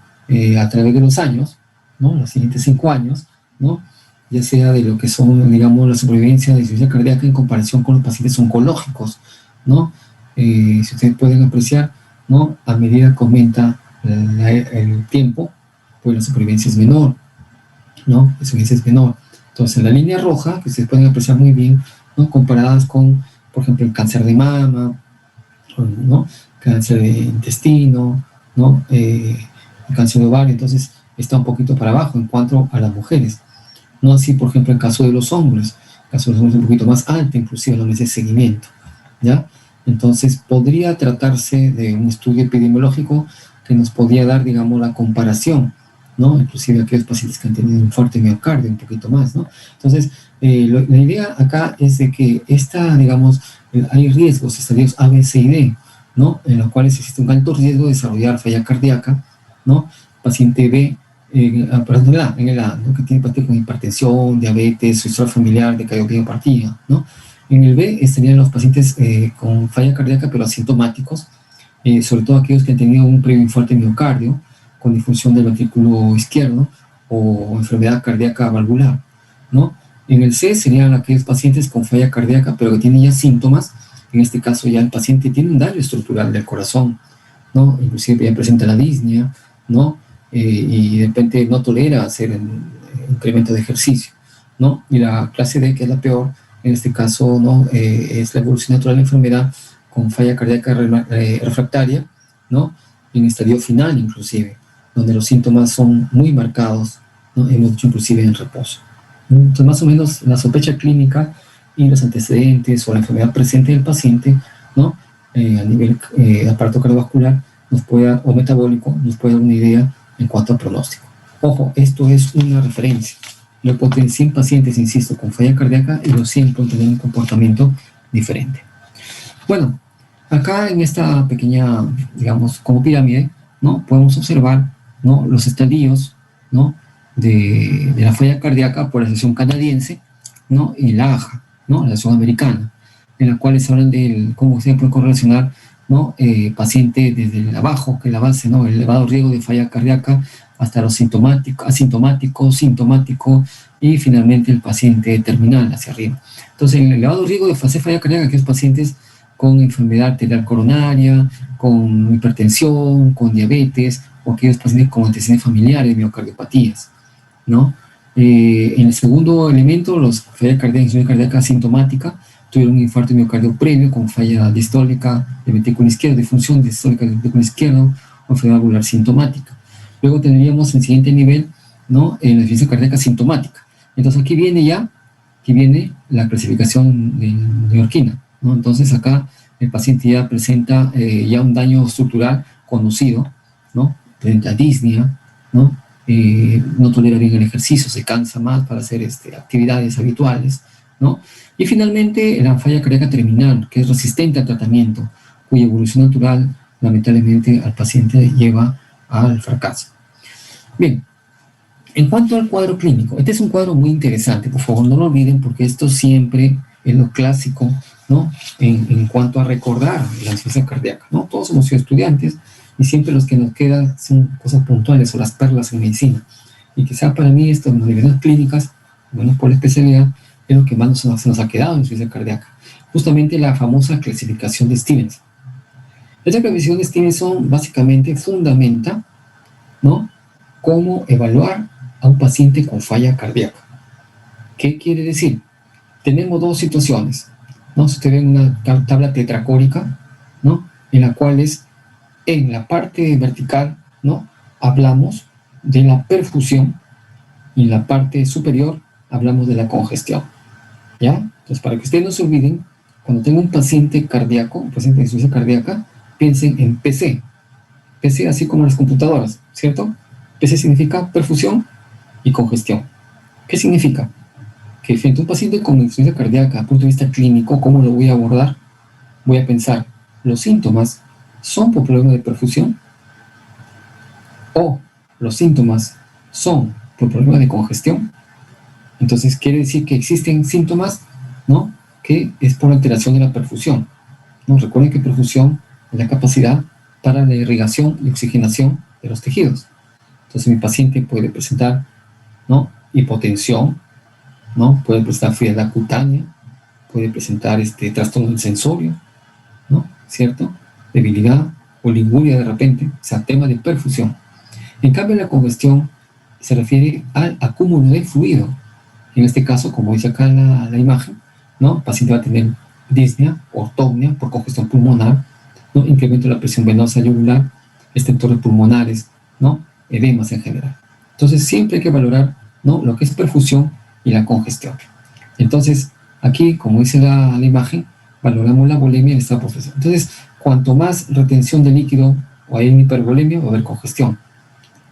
S1: A través de los años, ¿no? Los siguientes 5 años, ¿no? Ya sea de lo que son, digamos, la supervivencia de insuficiencia cardíaca en comparación con los pacientes oncológicos, ¿no? Si ustedes pueden apreciar, ¿no? A medida que aumenta el tiempo, pues la supervivencia es menor, ¿no? La supervivencia es menor. Entonces, la línea roja, que ustedes pueden apreciar muy bien, ¿no? Comparadas con, por ejemplo, el cáncer de mama, ¿no? Cáncer de intestino, ¿no? El cáncer de ovario, entonces está un poquito para abajo en cuanto a las mujeres. No así, por ejemplo, en el caso de los hombres. El caso de los hombres es un poquito más alto, inclusive en los meses de seguimiento, ¿ya? Entonces, podría tratarse de un estudio epidemiológico que nos podría dar, digamos, la comparación, ¿no? Inclusive aquellos pacientes que han tenido un fuerte miocardio, un poquito más, ¿no? Entonces, la idea acá es de que digamos, hay riesgos, estadios A, B, C y D, ¿no? En los cuales existe un alto riesgo de desarrollar falla cardíaca, ¿no? Paciente B, perdón, en el A, ¿no? Que tiene paciente con hipertensión, diabetes, su historia familiar de cardiopatía, ¿no? En el B estarían los pacientes con falla cardíaca pero asintomáticos, sobre todo aquellos que han tenido un previo infarto de miocardio, con disfunción del ventrículo izquierdo o enfermedad cardíaca valvular, ¿no? En el C serían aquellos pacientes con falla cardíaca pero que tienen ya síntomas. En este caso ya el paciente tiene un daño estructural del corazón, ¿no? Inclusive ya presenta la disnea, ¿no? Y de repente no tolera hacer incremento de ejercicio, ¿no? Y la clase D, que es la peor, en este caso, ¿no? Es la evolución natural de la enfermedad con falla cardíaca refractaria, ¿no? En estadio final inclusive, donde los síntomas son muy marcados, ¿no? Hemos dicho inclusive en reposo. Entonces, más o menos la sospecha clínica y los antecedentes o la enfermedad presente del paciente, ¿no? A nivel aparato cardiovascular o metabólico, nos puede dar una idea en cuanto al pronóstico. Ojo, esto es una referencia. Lo puedo tener 100 pacientes, insisto, con falla cardíaca y los 100 pueden tener un comportamiento diferente. Bueno, acá en esta pequeña, digamos, como pirámide, ¿no? Podemos observar, ¿no? Los estadios, ¿no? De la falla cardíaca por la Asociación Canadiense, ¿no? Y la AJA, ¿no? La Asociación Americana, en la cual se hablan de cómo se puede correlacionar, ¿no? Paciente desde el abajo, que es la base, ¿no? El elevado riesgo de falla cardíaca hasta los asintomático, sintomático y finalmente el paciente terminal hacia arriba. Entonces, el elevado riesgo de falla cardíaca, que es pacientes con enfermedad arterial coronaria, con hipertensión, con diabetes, o aquellos pacientes con antecedentes familiares, miocardiopatías, ¿no? En el segundo elemento, los falla cardíaca asintomática, tuvieron un infarto de miocardio previo con falla distólica del ventrículo izquierdo, disfunción distólica del ventrículo izquierdo o enfermedad valvular sintomática. Luego tendríamos el siguiente nivel, ¿no? La insuficiencia cardíaca sintomática. Entonces aquí viene la clasificación neoyorquina, ¿no? Entonces acá el paciente ya presenta ya un daño estructural conocido, ¿no? Presenta disnea, ¿no? No tolera bien el ejercicio, se cansa más para hacer actividades habituales, ¿no? Y finalmente la falla cardíaca terminal, que es resistente al tratamiento, cuya evolución natural lamentablemente al paciente lleva al fracaso. Bien, en cuanto al cuadro clínico, este es un cuadro muy interesante, por favor no lo olviden porque esto siempre es lo clásico, ¿no? En cuanto a recordar la insuficiencia cardíaca, ¿no? Todos hemos sido estudiantes y siempre los que nos quedan son cosas puntuales o las perlas en medicina. Y quizá para mí esto en las universidades clínicas, bueno, por la especialidad, es lo que más se nos ha quedado en insuficiencia cardíaca. Justamente la famosa clasificación de Stevenson. Esta clasificación de Stevenson básicamente fundamenta ¿no? ¿Cómo evaluar a un paciente con falla cardíaca? ¿Qué quiere decir? Tenemos dos situaciones, ¿no? Si usted ve una tabla tetracórica, ¿no? En la cual en la parte vertical, ¿no? Hablamos de la perfusión y en la parte superior hablamos de la congestión, ¿ya? Entonces, para que ustedes no se olviden, cuando tengo un paciente cardíaco, un paciente de insuficiencia cardíaca, piensen en PC. PC así como las computadoras, ¿cierto? PC significa perfusión y congestión. ¿Qué significa? Que frente a un paciente con insuficiencia cardíaca, a punto de vista clínico, ¿cómo lo voy a abordar? Voy a pensar, ¿los síntomas son por problema de perfusión? ¿O los síntomas son por problema de congestión? Entonces quiere decir que existen síntomas, ¿no? Que es por alteración de la perfusión, ¿no? Recuerden que perfusión es la capacidad para la irrigación y oxigenación de los tejidos. Entonces mi paciente puede presentar, ¿no? Hipotensión, ¿no? Puede presentar frialdad cutánea, puede presentar trastorno del sensorio, ¿no? ¿Cierto? Debilidad o liguria de repente, o sea, tema de perfusión. En cambio, la congestión se refiere al acúmulo de fluido. En este caso, como dice acá la imagen, ¿no? El paciente va a tener disnea, ortopnea por congestión pulmonar, ¿no? Incremento de la presión venosa yugular, estentores pulmonares, ¿no? Edemas en general. Entonces, siempre hay que valorar, ¿no? Lo que es perfusión y la congestión. Entonces, aquí, como dice la imagen, valoramos la volemia y el estado de presión. Entonces, cuanto más retención de líquido o hay hipervolemia, va a haber congestión.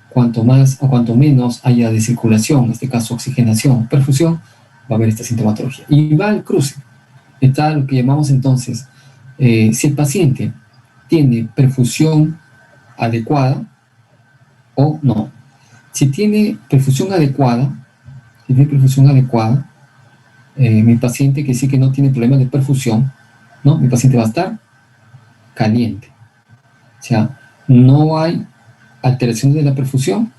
S1: Cuanto más o cuanto menos haya de circulación, en este caso oxigenación, perfusión, va a haber esta sintomatología. Y va al cruce. Está lo que llamamos entonces, si el paciente tiene perfusión adecuada o no. Si tiene perfusión adecuada, mi paciente que sí que no tiene problemas de perfusión, ¿no? Mi paciente va a estar caliente. O sea, no hay alteraciones de la perfusión,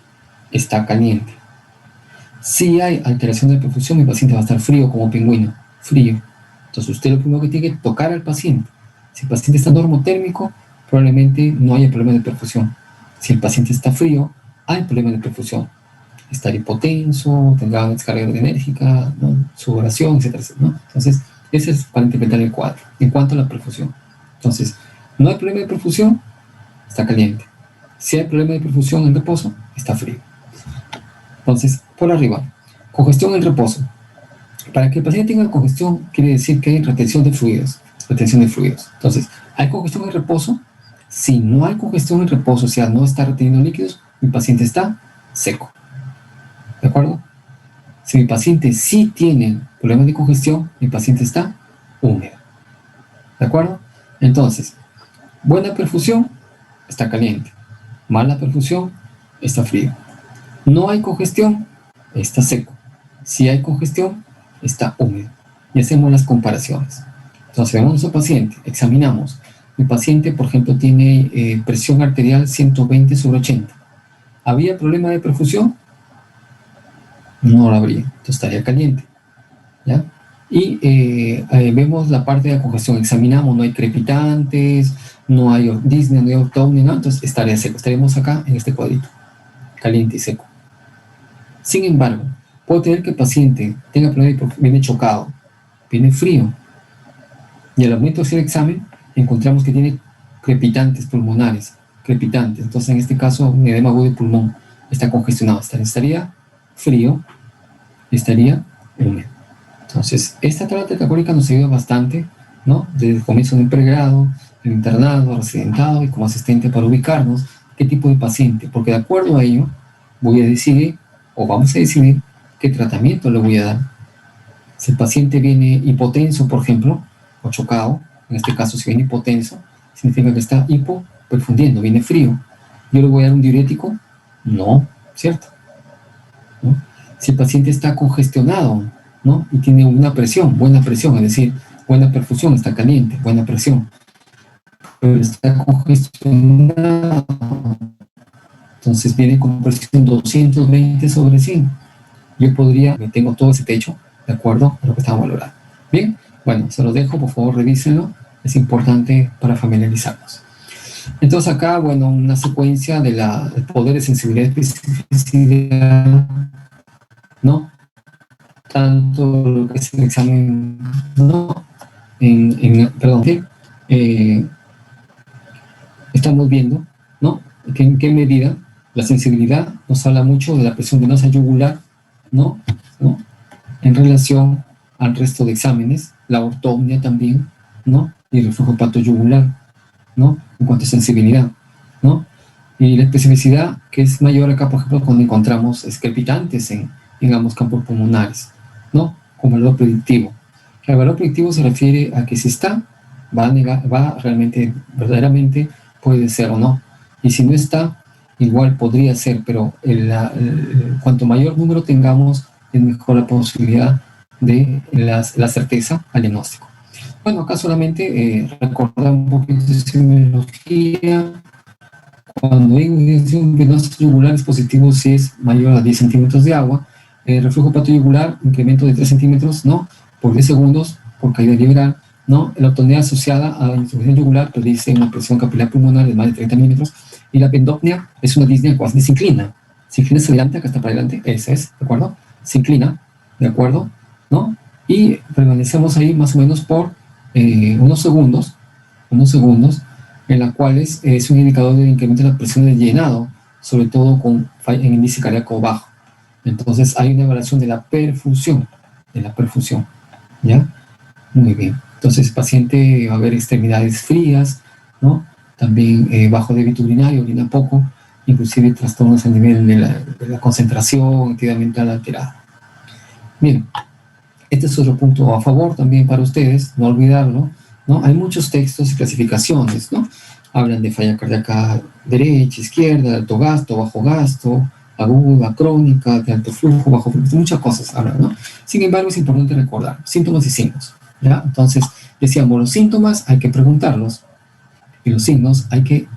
S1: está caliente. Si hay alteración de perfusión, mi paciente va a estar frío como pingüino, frío. Entonces usted lo primero que tiene que tocar al paciente. Si el paciente está normotérmico, probablemente no haya problema de perfusión. Si el paciente está frío, hay problema de perfusión. Estar hipotenso, tendrá una descarga enérgica, ¿no? Sudoración, etcétera, ¿no? Entonces, ese es para interpretar el cuadro. En cuanto a la perfusión. Entonces, no hay problema de perfusión, está caliente. Si hay problema de perfusión en reposo, está frío. Entonces, por arriba, congestión en reposo. Para que el paciente tenga congestión, quiere decir que hay retención de fluidos. Entonces, ¿hay congestión en reposo? Si no hay congestión en reposo, o sea, no está reteniendo líquidos, mi paciente está seco. ¿De acuerdo? Si mi paciente sí tiene problemas de congestión, mi paciente está húmedo. ¿De acuerdo? Entonces, buena perfusión, está caliente. Mala perfusión, está frío. No hay congestión, está seco. Si hay congestión, está húmedo. Y hacemos las comparaciones. Entonces, vemos a nuestro paciente, examinamos. Mi paciente, por ejemplo, tiene presión arterial 120/80. ¿Había problema de perfusión? No lo habría, entonces estaría caliente, ¿ya? Y vemos la parte de la congestión, examinamos, no hay crepitantes, no hay disnea, no hay ortopnea, ¿no? Entonces estaría seco, estaríamos acá en este cuadrito, caliente y seco. Sin embargo, puedo tener que el paciente tenga problema porque viene chocado, viene frío, y al momento de hacer el examen encontramos que tiene crepitantes pulmonares, entonces en este caso un edema agudo de pulmón, está congestionado, estaría frío, estaría húmedo. Entonces, esta tabla tetracórica nos ayuda bastante, ¿no? Desde el comienzo del pregrado, el internado, residentado y como asistente para ubicarnos qué tipo de paciente, porque de acuerdo a ello voy a decidir o vamos a decidir qué tratamiento le voy a dar. Si el paciente viene hipotenso, por ejemplo, o chocado, en este caso si viene hipotenso, significa que está hipoperfundiendo, viene frío. ¿Yo le voy a dar un diurético? No, ¿cierto? ¿No? Si el paciente está congestionado, ¿no? Y tiene una presión, buena presión, es decir, buena perfusión, está caliente, buena presión, pero está congestionado, entonces viene con presión 220/100. Yo podría, tengo todo ese techo, de acuerdo a lo que estamos valorando. Bien, bueno, se los dejo, por favor revísenlo, es importante para familiarizarnos. Entonces acá, bueno, una secuencia de el poder de sensibilidad y especificidad, ¿no? Tanto lo que es el examen, ¿no? Perdón, ¿sí? Eh, estamos viendo, ¿no? Que en qué medida la sensibilidad nos habla mucho de la presión venosa yugular, ¿no? ¿no? En relación al resto de exámenes, la ortopnia también, ¿no? Y el reflujo hepatoyugular, ¿no? En cuanto a sensibilidad, ¿no? Y la especificidad, que es mayor acá, por ejemplo, cuando encontramos crepitantes en ambos campos pulmonares, ¿no? Con valor predictivo. El valor predictivo se refiere a que si está, va realmente, verdaderamente puede ser o no. Y si no está, igual podría ser, pero cuanto mayor número tengamos, es mejor la posibilidad de la certeza al diagnóstico. Bueno, acá solamente recordar un poquito de semiología. Cuando hay un venoso yugular es positivo si es mayor a 10 centímetros de agua. Reflujo hepatoyugular, incremento de 3 centímetros, ¿no? Por 10 segundos, por caída liberal, ¿no? La ortopnea asociada a la insuficiencia yugular predice una presión capilar pulmonar de más de 30 milímetros. Y la pendopnia es una disnea cuando se inclina. Se inclina hacia adelante, acá está para adelante, esa es, ¿de acuerdo? Se inclina, ¿de acuerdo? ¿No? Y permanecemos ahí más o menos por unos segundos, en las cuales es un indicador de incremento de la presión de llenado, sobre todo en índice cardíaco bajo. Entonces hay una evaluación de la perfusión, ¿ya? Muy bien. Entonces el paciente va a haber extremidades frías, ¿no? También bajo débito urinario, orina poco, inclusive trastornos a nivel de la concentración, actividad mental alterada. Bien, este es otro punto a favor también para ustedes, no olvidarlo, ¿no? Hay muchos textos y clasificaciones, ¿no? Hablan de falla cardíaca derecha, izquierda, alto gasto, bajo gasto, aguda, crónica, de alto flujo, bajo flujo, muchas cosas hablan, ¿no? Sin embargo, es importante recordar síntomas y signos, ¿ya? Entonces, decíamos, los síntomas hay que preguntarlos y los signos hay que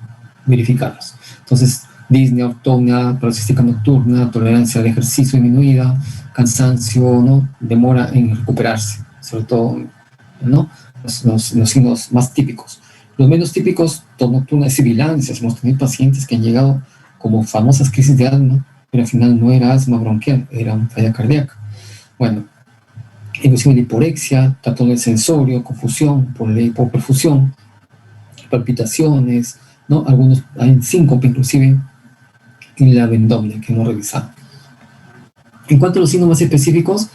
S1: verificarlos. Entonces, disnea, ortopnia, paroxística nocturna, tolerancia al ejercicio disminuida, cansancio, ¿no? Demora en recuperarse, sobre todo, ¿no? Los signos más típicos. Los menos típicos, tos nocturna y sibilancias. Hemos tenido pacientes que han llegado como famosas crisis de asma, pero al final no era asma bronquial, era una falla cardíaca. Bueno, inclusive de hiporexia, trastorno del sensorio, confusión por la hipoperfusión, palpitaciones, ¿no? Algunos hay síncope inclusive en la abdomen que hemos revisado. En cuanto a los signos más específicos,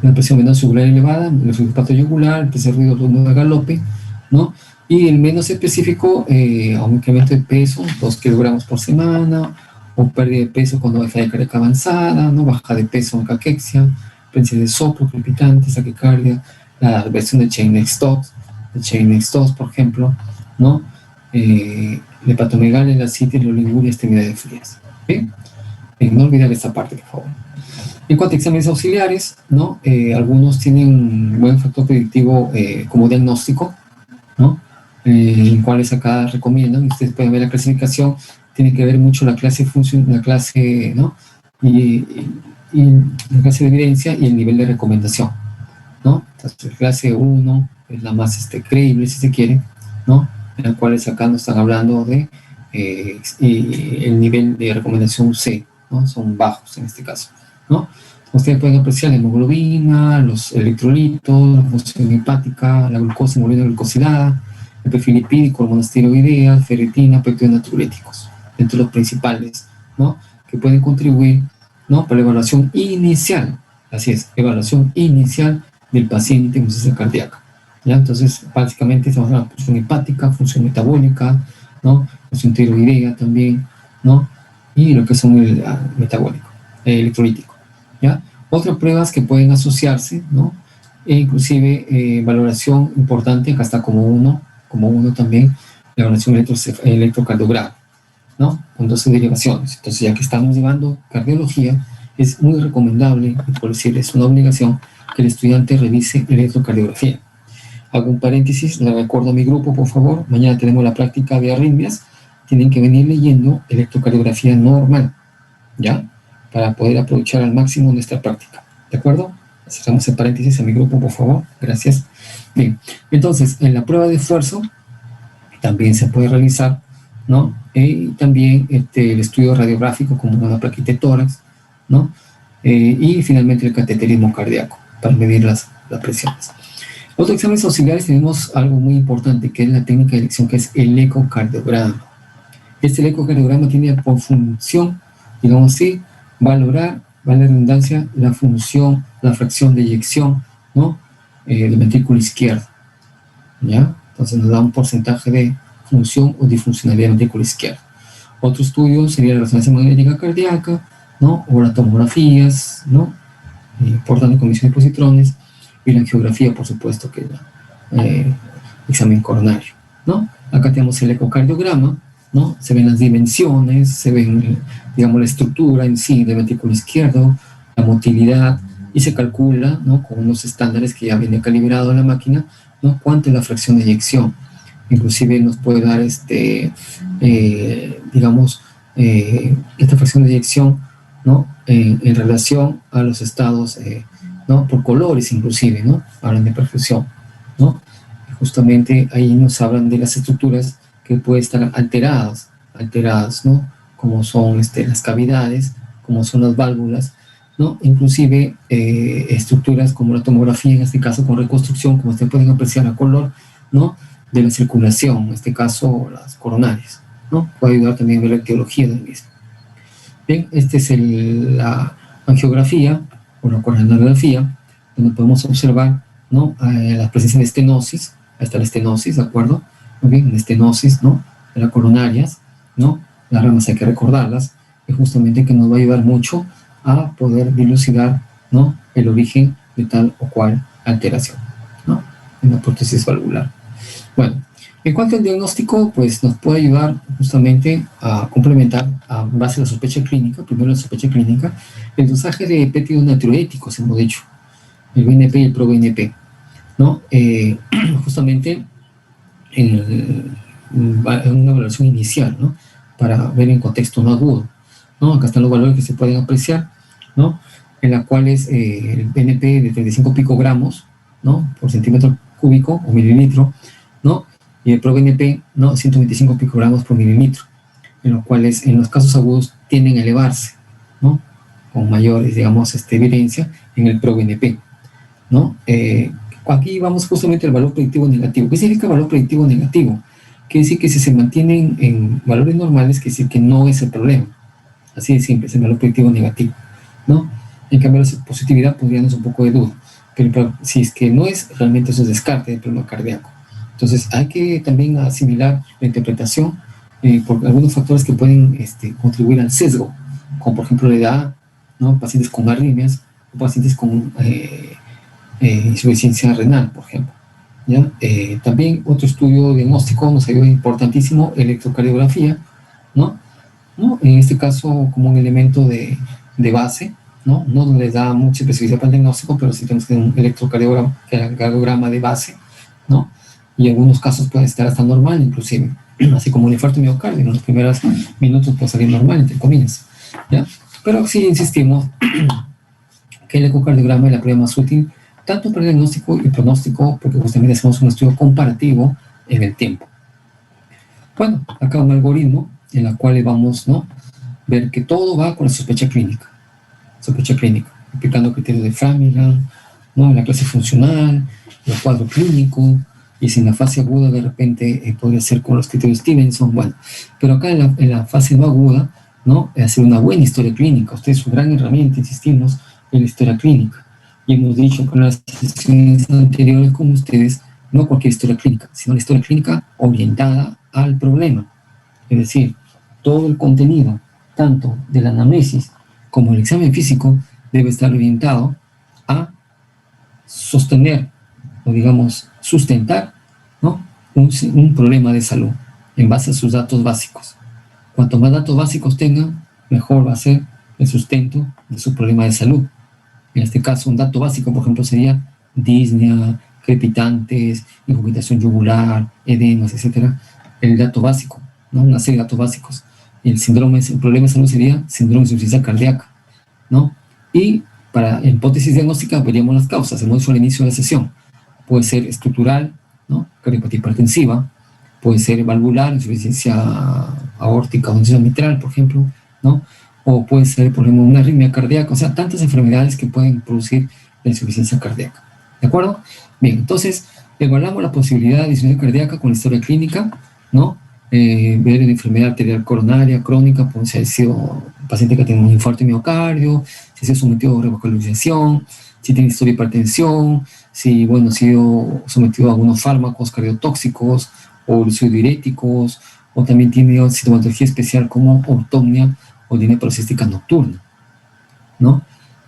S1: la presión venosa yugular elevada, el reflujo hepatoyugular, el tercer ruido de galope, ¿no? Y el menos específico, un incremento de peso, 2 kilogramos por semana, o pérdida de peso cuando hay falla cardíaca avanzada, ¿no? Baja de peso en caquexia, presencia de soplo, crepitantes, taquicardia, la versión de Chain-X-Tos, por ejemplo, ¿no? La hepatomegalia, la citis, la oliguria, extremidades frías. ¿Sí? No olvidar esta parte, por favor. En cuanto a exámenes auxiliares, ¿no? Algunos tienen un buen factor predictivo como diagnóstico, ¿no? En cuales acá recomiendan, ustedes pueden ver la clasificación, tiene que ver mucho la clase ¿no? Y la clase de evidencia y el nivel de recomendación, ¿no? Entonces, clase 1 es la más creíble, si se quiere, ¿no? En la cual acá nos están hablando de el nivel de recomendación C, ¿no? Son bajos en este caso, ¿no? Ustedes pueden apreciar la hemoglobina, los electrolitos, la función hepática, la glucosa, hemoglobina glucosilada, el perfil lipídico, hormonas tiroideas, ferritina, péptidos natriuréticos, entre los principales, ¿no? Que pueden contribuir, ¿no? Para la evaluación inicial, así es, evaluación inicial del paciente en insuficiencia cardíaca, ¿ya? Entonces, básicamente estamos hablando de función hepática, función metabólica, ¿no? Función tiroidea también, ¿no? Y lo que son el metabólico, electrolítico, ¿ya? Otras pruebas que pueden asociarse, ¿no? E inclusive valoración importante, acá está como uno también, la evaluación electrocardiograma, ¿no? Con 12 derivaciones. Entonces, ya que estamos llevando cardiología, es muy recomendable, y por decir, es una obligación, que el estudiante revise electrocardiografía. Hago un paréntesis, le recuerdo a mi grupo, por favor, mañana tenemos la práctica de arritmias, tienen que venir leyendo electrocardiografía normal, ¿ya? Para poder aprovechar al máximo nuestra práctica, ¿de acuerdo? Cerramos el paréntesis a mi grupo, por favor, gracias. Bien, entonces, en la prueba de esfuerzo también se puede realizar ¿no? Y también el estudio radiográfico como una plaquita de tórax, ¿no? Y finalmente el cateterismo cardíaco para medir las presiones. Otros exámenes auxiliares tenemos algo muy importante, que es la técnica de elección, que es el ecocardiograma. Este ecocardiograma tiene por función, digamos así, valorar, vale la redundancia, la función, la fracción de eyección, ¿no? Del ventrículo izquierdo, ¿ya? Entonces nos da un porcentaje de función o disfuncionalidad del ventrículo izquierdo. Otro estudio sería la resonancia magnética cardíaca, ¿no? O las tomografías, ¿no? Importando condiciones de positrones, y la angiografía, por supuesto, que es el examen coronario, ¿no? Acá tenemos el ecocardiograma, ¿no? Se ven las dimensiones, se ven, digamos, la estructura en sí del ventrículo izquierdo, la motilidad, y se calcula, ¿no? Con unos estándares que ya viene calibrado en la máquina, ¿no? Cuánto es la fracción de eyección. Inclusive nos puede dar, digamos, esta fracción de eyección, ¿no? En relación a los estados, ¿no? Por colores inclusive, ¿no? Hablan de perfusión, ¿no? Y justamente ahí nos hablan de las estructuras que pueden estar alteradas, ¿no? Como son las cavidades, como son las válvulas, ¿no? Inclusive estructuras como la tomografía, en este caso con reconstrucción, como ustedes pueden apreciar a color, ¿no? De la circulación, en este caso las coronarias, ¿no? Puede ayudar también a ver la etiología del mismo. Bien, esta es la angiografía o la coronariografía, donde podemos observar, ¿no? La presencia de estenosis, ahí está la estenosis, ¿de acuerdo? Muy bien, la estenosis, ¿no? De las coronarias, ¿no? Las ramas hay que recordarlas, y justamente que nos va a ayudar mucho a poder dilucidar, ¿no? El origen de tal o cual alteración, ¿no? En la prótesis valvular. Bueno, en cuanto al diagnóstico, pues nos puede ayudar justamente a complementar a base de la sospecha clínica, primero la sospecha clínica, el dosaje de péptidos natriuréticos, hemos dicho, el BNP y el ProBNP, ¿no? Justamente en una evaluación inicial, ¿no? Para ver en contexto no agudo, ¿no? Acá están los valores que se pueden apreciar, ¿no? En la cual es el BNP de 35 picogramos, ¿no? Por centímetro cúbico o mililitro, ¿no? Y el ProBNP, ¿no? 125 picogramos por mililitro, en los cuales en los casos agudos tienden a elevarse, ¿no? Con mayor, digamos, evidencia en el ProBNP, ¿no? Aquí vamos justamente al valor predictivo negativo. ¿Qué significa valor predictivo negativo? Quiere decir que si se mantienen en valores normales, quiere decir que no es el problema. Así de simple, es el valor predictivo negativo, ¿no? En cambio, la positividad podría darnos un poco de duda, pero si es que no es, realmente eso es descarte del problema cardíaco. Entonces, hay que también asimilar la interpretación por algunos factores que pueden contribuir al sesgo, como por ejemplo la edad, ¿no? Pacientes con arritmias o pacientes con insuficiencia renal, por ejemplo, ¿ya? También otro estudio diagnóstico nos ayuda importantísimo, electrocardiografía, ¿no? En este caso como un elemento de base, ¿no? No les da mucha especificidad para el diagnóstico, pero sí tenemos que tener un electrocardiograma de base, ¿no? Y en algunos casos puede estar hasta normal inclusive, así como un infarto miocardio, en los primeros minutos puede salir normal, entre comillas, ¿ya? Pero sí insistimos que el ecocardiograma es la prueba más útil tanto para el diagnóstico y pronóstico, porque justamente hacemos un estudio comparativo en el tiempo. Bueno, acá un algoritmo en el cual vamos, ¿no? Ver que todo va con la sospecha clínica, aplicando criterios de Framingham, ¿no? La clase funcional, el cuadro clínico, y si en la fase aguda de repente podría ser con los criterios Stevenson, bueno, pero acá en la fase no aguda, ¿no? Hacer una buena historia clínica. Usted es su gran herramienta, insistimos, en la historia clínica. Y hemos dicho con las sesiones anteriores con ustedes, no cualquier historia clínica, sino la historia clínica orientada al problema. Es decir, todo el contenido, tanto de la anamnesis como el examen físico, debe estar orientado a sostener, o digamos, sustentar, ¿no? un problema de salud en base a sus datos básicos. Cuanto más datos básicos tengan, mejor va a ser el sustento de su problema de salud. En este caso, un dato básico, por ejemplo, sería disnea, crepitantes, incogitación yugular, edemas, etcétera. El dato básico, ¿no? Una serie de datos básicos. El problema de salud sería síndrome de insuficiencia cardíaca, ¿no? Y para hipótesis diagnóstica veríamos las causas, hemos dicho al inicio de la sesión. Puede ser estructural, ¿no? Cardiopatía hipertensiva, puede ser valvular, insuficiencia aórtica o insuficiencia mitral, por ejemplo, ¿no? O puede ser, por ejemplo, una arritmia cardíaca, o sea, tantas enfermedades que pueden producir la insuficiencia cardíaca. ¿De acuerdo? Bien, entonces, evaluamos la posibilidad de insuficiencia cardíaca con la historia clínica, ¿no? Ver la enfermedad arterial coronaria crónica, pues si ha sido un paciente que tiene un infarto de miocardio, si ha sido sometido a revascularización, si tiene historia de hipertensión, si, bueno, ha sido sometido a algunos fármacos cardiotóxicos o diuréticos, o también tiene sintomatología especial como ortopnia o línea paroxística nocturna, ¿no?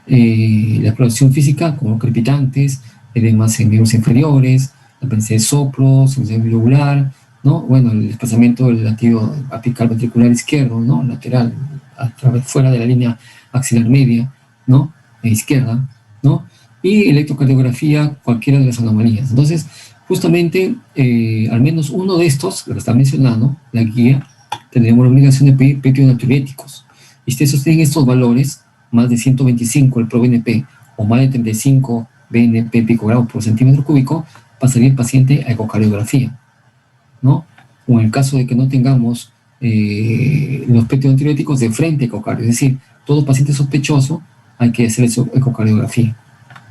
S1: La exploración física, como crepitantes, edemas en miembros inferiores, la presencia de soplos, insuficiencia biliogular, ¿no? Bueno, el desplazamiento del latido apical ventricular izquierdo, ¿no? Lateral, a través, fuera de la línea axilar media, ¿no? Izquierda, ¿no? Y electrocardiografía, cualquiera de las anomalías. Entonces, justamente, al menos uno de estos, que lo está mencionando, la guía, tendremos la obligación de pedir peptidonatriuréticos. Y si sostienen estos valores, más de 125 el ProBNP o más de 35 BNP picogramos por centímetro cúbico, pasaría el paciente a ecocardiografía, ¿no? O en el caso de que no tengamos los peptidonatriuréticos de frente a ecocardio, es decir, todo paciente sospechoso hay que hacer su ecocardiografía,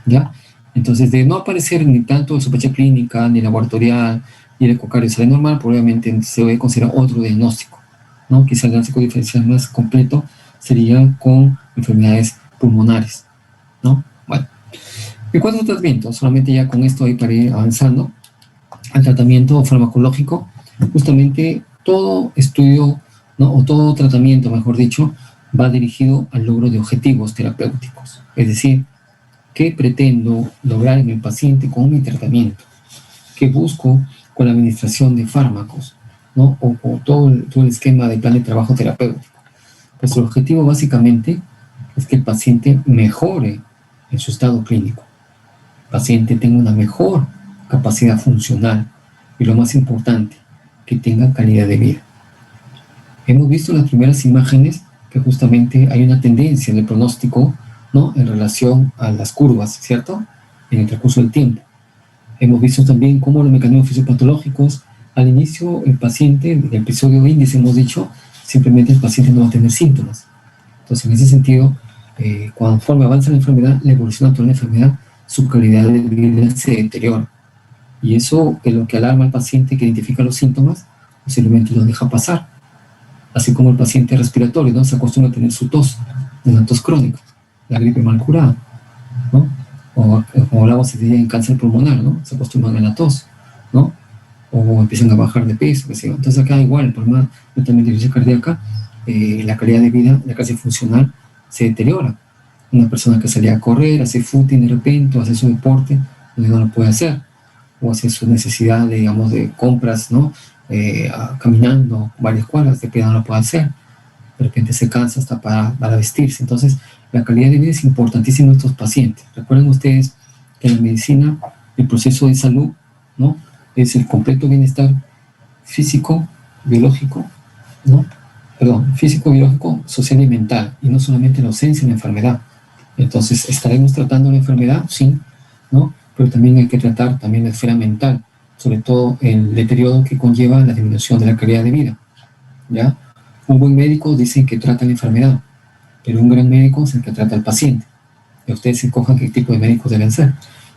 S1: ¿ya? Entonces, de no aparecer ni tanto sospecha clínica, ni laboratorial, y el ecocardio sale normal, probablemente se debe considerar otro diagnóstico, ¿no? Quizá el diagnóstico diferencial más completo sería con enfermedades pulmonares, ¿no? Bueno, en cuanto al tratamiento, solamente ya con esto ahí para ir avanzando, al tratamiento farmacológico, justamente todo estudio, ¿no? O todo tratamiento, mejor dicho, va dirigido al logro de objetivos terapéuticos, es decir, ¿qué pretendo lograr en el paciente con mi tratamiento? ¿Qué busco con la administración de fármacos? ¿No? O todo el esquema de plan de trabajo terapéutico. Pues el objetivo básicamente es que el paciente mejore en su estado clínico. El paciente tenga una mejor capacidad funcional y lo más importante, que tenga calidad de vida. Hemos visto en las primeras imágenes que justamente hay una tendencia en el pronóstico, ¿no? En relación a las curvas, ¿cierto? En el transcurso del tiempo. Hemos visto también cómo los mecanismos fisiopatológicos, al inicio el paciente, en el episodio índice hemos dicho, simplemente el paciente no va a tener síntomas. Entonces, en ese sentido, conforme avanza la enfermedad, la evolución natural de la enfermedad, su calidad de vida se deteriora. Y eso es lo que alarma al paciente que identifica los síntomas, posiblemente lo deja pasar. Así como el paciente respiratorio, ¿no? Se acostumbra a tener su tos, una tos crónica, la gripe mal curada, ¿no? O como hablamos en cáncer pulmonar, ¿no? Se acostumbran a la tos, ¿no? O empiezan a bajar de peso, qué sé yo. Entonces acá igual, el problema de también de insuficiencia cardíaca, la calidad de vida, la calidad funcional se deteriora. Una persona que salía a correr, hace footing de repente, o hace su deporte, no lo puede hacer, o hace su necesidad, digamos, de compras, ¿no? Caminando varias cuadras, de repente no lo puede hacer, de repente se cansa hasta para vestirse. Entonces, la calidad de vida es importantísima en estos pacientes. Recuerden ustedes que en la medicina el proceso de salud, ¿no? Es el completo bienestar físico, biológico, ¿no? Perdón, físico, biológico, social y mental, y no solamente la ausencia de la enfermedad. Entonces, ¿estaremos tratando la enfermedad? Sí, ¿no? Pero también hay que tratar también la esfera mental, sobre todo el deterioro que conlleva la disminución de la calidad de vida, ¿ya? Un buen médico dice que trata la enfermedad, pero un gran médico es el que trata al paciente. Y ustedes escojan qué tipo de médicos deben ser.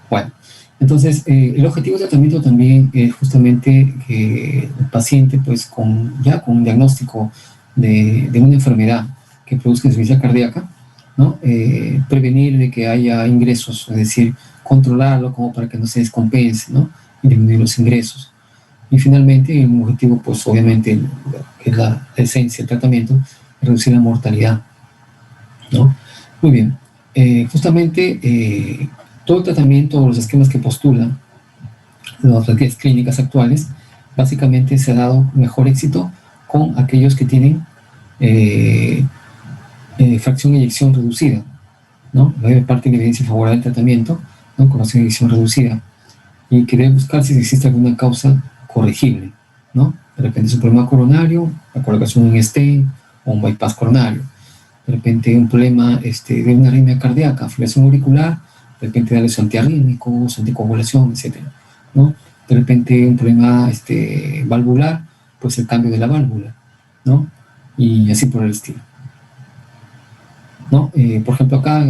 S1: Bueno, entonces, el objetivo del tratamiento también es justamente que el paciente, pues, ya con un diagnóstico de una enfermedad que produzca insuficiencia cardíaca, ¿no? Prevenir de que haya ingresos, es decir, controlarlo como para que no se descompense, ¿no? Y disminuir los ingresos. Y finalmente, un objetivo, pues, obviamente, que es la esencia del tratamiento, es reducir la mortalidad, ¿no? Muy bien. Justamente todo el tratamiento, los esquemas que postulan las guías clínicas actuales, básicamente se ha dado mejor éxito con aquellos que tienen fracción de eyección reducida, ¿no? La mayor parte de la evidencia favorable al tratamiento, ¿no? Con fracción de eyección reducida, y que debe buscar si existe alguna causa corregible, ¿no? De repente es un problema coronario, la colocación de un stent o un bypass coronario. De repente un problema de una arritmia cardíaca, fibrilación auricular, de repente darle su antiarrítmico, su anticoagulación, etc., ¿no? De de repente un problema valvular, pues el cambio de la válvula, ¿no? Y así por el estilo, ¿no? Por ejemplo, acá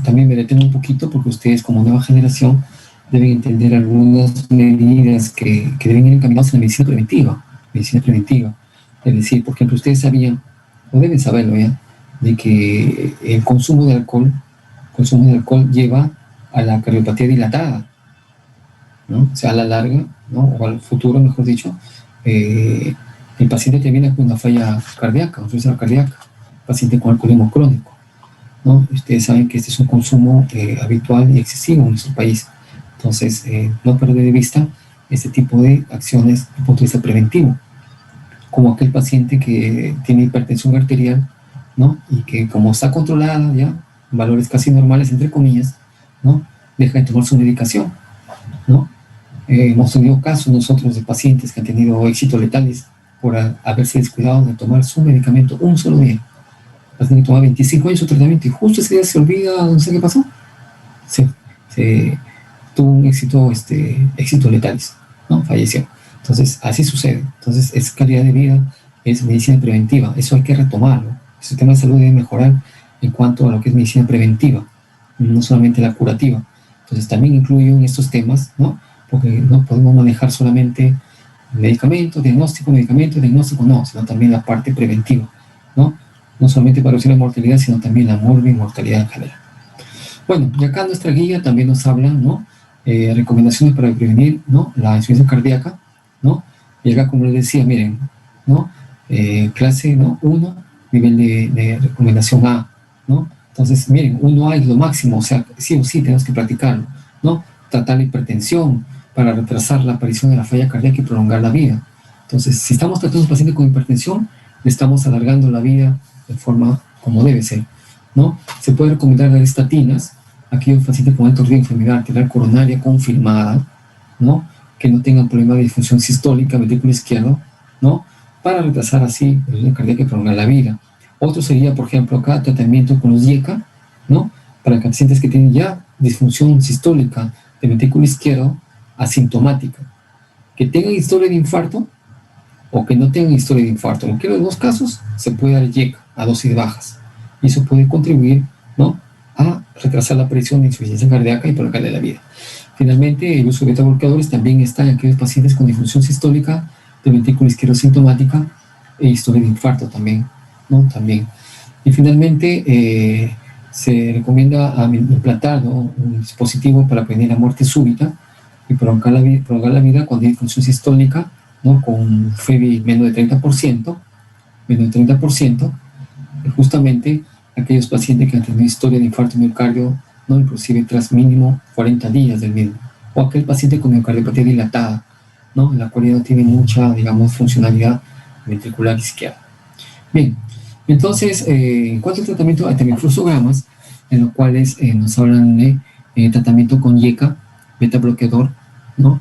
S1: también me detengo un poquito porque ustedes como nueva generación deben entender algunas medidas que deben ir encaminadas en la medicina preventiva. Medicina preventiva. Es decir, por ejemplo, ustedes sabían, o deben saberlo ya, de que el consumo de alcohol lleva a la cardiopatía dilatada, ¿no? O sea, a la larga, ¿no? O al futuro, mejor dicho, el paciente termina con una falla cardíaca, una insuficiencia cardíaca, paciente con alcoholismo crónico, ¿no? Ustedes saben que este es un consumo habitual y excesivo en nuestro país. Entonces, no perder de vista este tipo de acciones desde el punto de vista preventivo, como aquel paciente que tiene hipertensión arterial, ¿no? Y que como está controlada ya, valores casi normales, entre comillas, ¿no? Deja de tomar su medicación, ¿no? Hemos tenido casos nosotros de pacientes que han tenido éxitos letales por haberse descuidado de tomar su medicamento un solo día. El paciente tomaba 25 años su tratamiento y justo ese día se olvida, no sé qué pasó, se tuvo un éxito letales, ¿no? Falleció. Entonces, así sucede. Entonces, es calidad de vida, es medicina preventiva. Eso hay que retomarlo. El sistema de salud debe mejorar en cuanto a lo que es medicina preventiva, no solamente la curativa. Entonces, también incluyo en estos temas, ¿no? Porque no podemos manejar solamente medicamento, diagnóstico, no, sino también la parte preventiva, ¿no? No solamente para reducir la mortalidad, sino también la mortalidad en general. Bueno, y acá nuestra guía también nos habla, ¿no? Recomendaciones para prevenir, ¿no? La insuficiencia cardíaca, ¿no? Y acá, como les decía, miren, ¿no? Clase, ¿no? 1, nivel de recomendación A, ¿no? Entonces, miren, 1A es lo máximo, o sea, sí o sí tenemos que practicarlo, ¿no? Tratar la hipertensión para retrasar la aparición de la falla cardíaca y prolongar la vida. Entonces, si estamos tratando a un paciente con hipertensión, le estamos alargando la vida de forma como debe ser, ¿no? Se puede recomendar dar estatinas a aquellos pacientes con alto riesgo de enfermedad arterial coronaria confirmada, ¿no? Que no tengan problema de disfunción sistólica, ventrículo izquierdo, ¿no? Para retrasar así la vida cardíaca y prolongar la vida. Otro sería, por ejemplo, acá tratamiento con los IECA, ¿no? Para pacientes que tienen ya disfunción sistólica de ventrículo izquierdo asintomática, que tengan historia de infarto o que no tengan historia de infarto. En cualquiera de los dos casos se puede dar IECA a dosis bajas y eso puede contribuir, ¿no? A retrasar la aparición de insuficiencia cardíaca y prolongarle la vida. Finalmente, el uso de beta-bloqueadores también está en aquellos pacientes con disfunción sistólica del ventrículo izquierdo sintomática e historia de infarto también, ¿no? También. Y finalmente, se recomienda implantar, ¿no? Un dispositivo para prevenir la muerte súbita y prolongar la vida cuando hay disfunción sistólica, ¿no? Con FEBI menos de 30%, y justamente aquellos pacientes que han tenido historia de infarto miocardio, ¿no? Inclusive tras mínimo 40 días del mismo, o aquel paciente con miocardiopatía dilatada, ¿no? En la cual ya no tiene mucha, digamos, funcionalidad ventricular izquierda. Bien, entonces, en cuanto al tratamiento, hay también fluxogramas, en los cuales nos hablan de tratamiento con IECA, beta bloqueador, ¿no?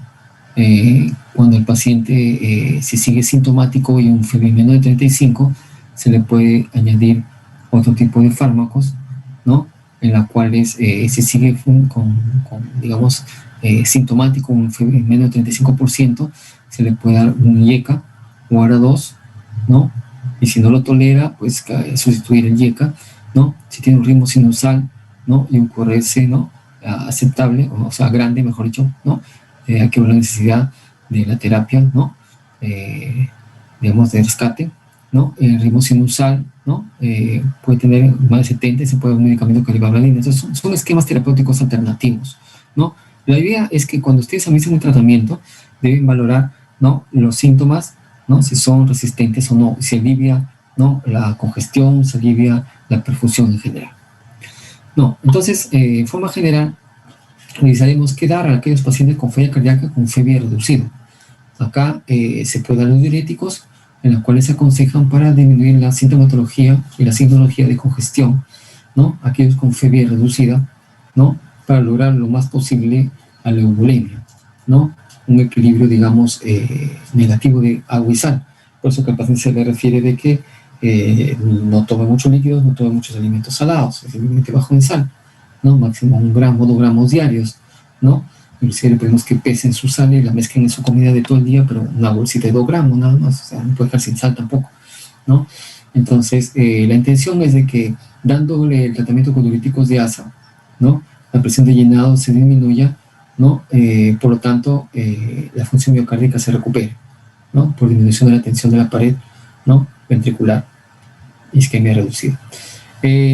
S1: Cuando el paciente si sigue sintomático y un FEBI menos de 35, se le puede añadir otro tipo de fármacos, ¿no? En las cuales si sigue digamos, sintomático, un FEBI menos de 35%, se le puede dar un IECA o ARA2, ¿no? Y si no lo tolera, pues sustituir el IECA, ¿no? Si tiene un ritmo sinusal, ¿no? Y un QRS, ¿no? Aceptable, o sea, grande, mejor dicho, ¿no? Hay que ver la necesidad de la terapia, ¿no? Digamos, de rescate, ¿no? El ritmo sinusal, ¿no? Puede tener más de 70 y se puede dar un medicamento calibabralina. Entonces, son esquemas terapéuticos alternativos, ¿no? La idea es que cuando ustedes administran un tratamiento, deben valorar, ¿no? Los síntomas, ¿no? Si son resistentes o no, si alivia, ¿no? La congestión, si alivia la perfusión en general. No, entonces, en forma general, revisaremos qué dar a aquellos pacientes con falla cardíaca con FEBI reducido. Acá se pueden dar los diuréticos, en los cuales se aconsejan para disminuir la sintomatología y la sintomatología de congestión, ¿no? Aquellos con FEBI reducida, ¿no? Para lograr lo más posible a la eubulimia, ¿no? Un equilibrio, digamos, negativo de agua y sal. Por eso que al paciente se le refiere de que no tome muchos líquidos, no tome muchos alimentos salados, simplemente bajo en sal, ¿no? Máximo 1 gramo, 2 gramos diarios, ¿no? inclusive le pedimos que pesen su sal y la mezclen en su comida de todo el día, pero una bolsita de 2 gramos nada más, o sea, no puede dejar sin sal tampoco, ¿no? Entonces, la intención es de que dándole el tratamiento con diuréticos de asa, ¿no? La presión de llenado se disminuya, ¿no? Por lo tanto, la función miocárdica se recupere, ¿no? Por disminución de la tensión de la pared, ¿no? Ventricular, isquemia reducida.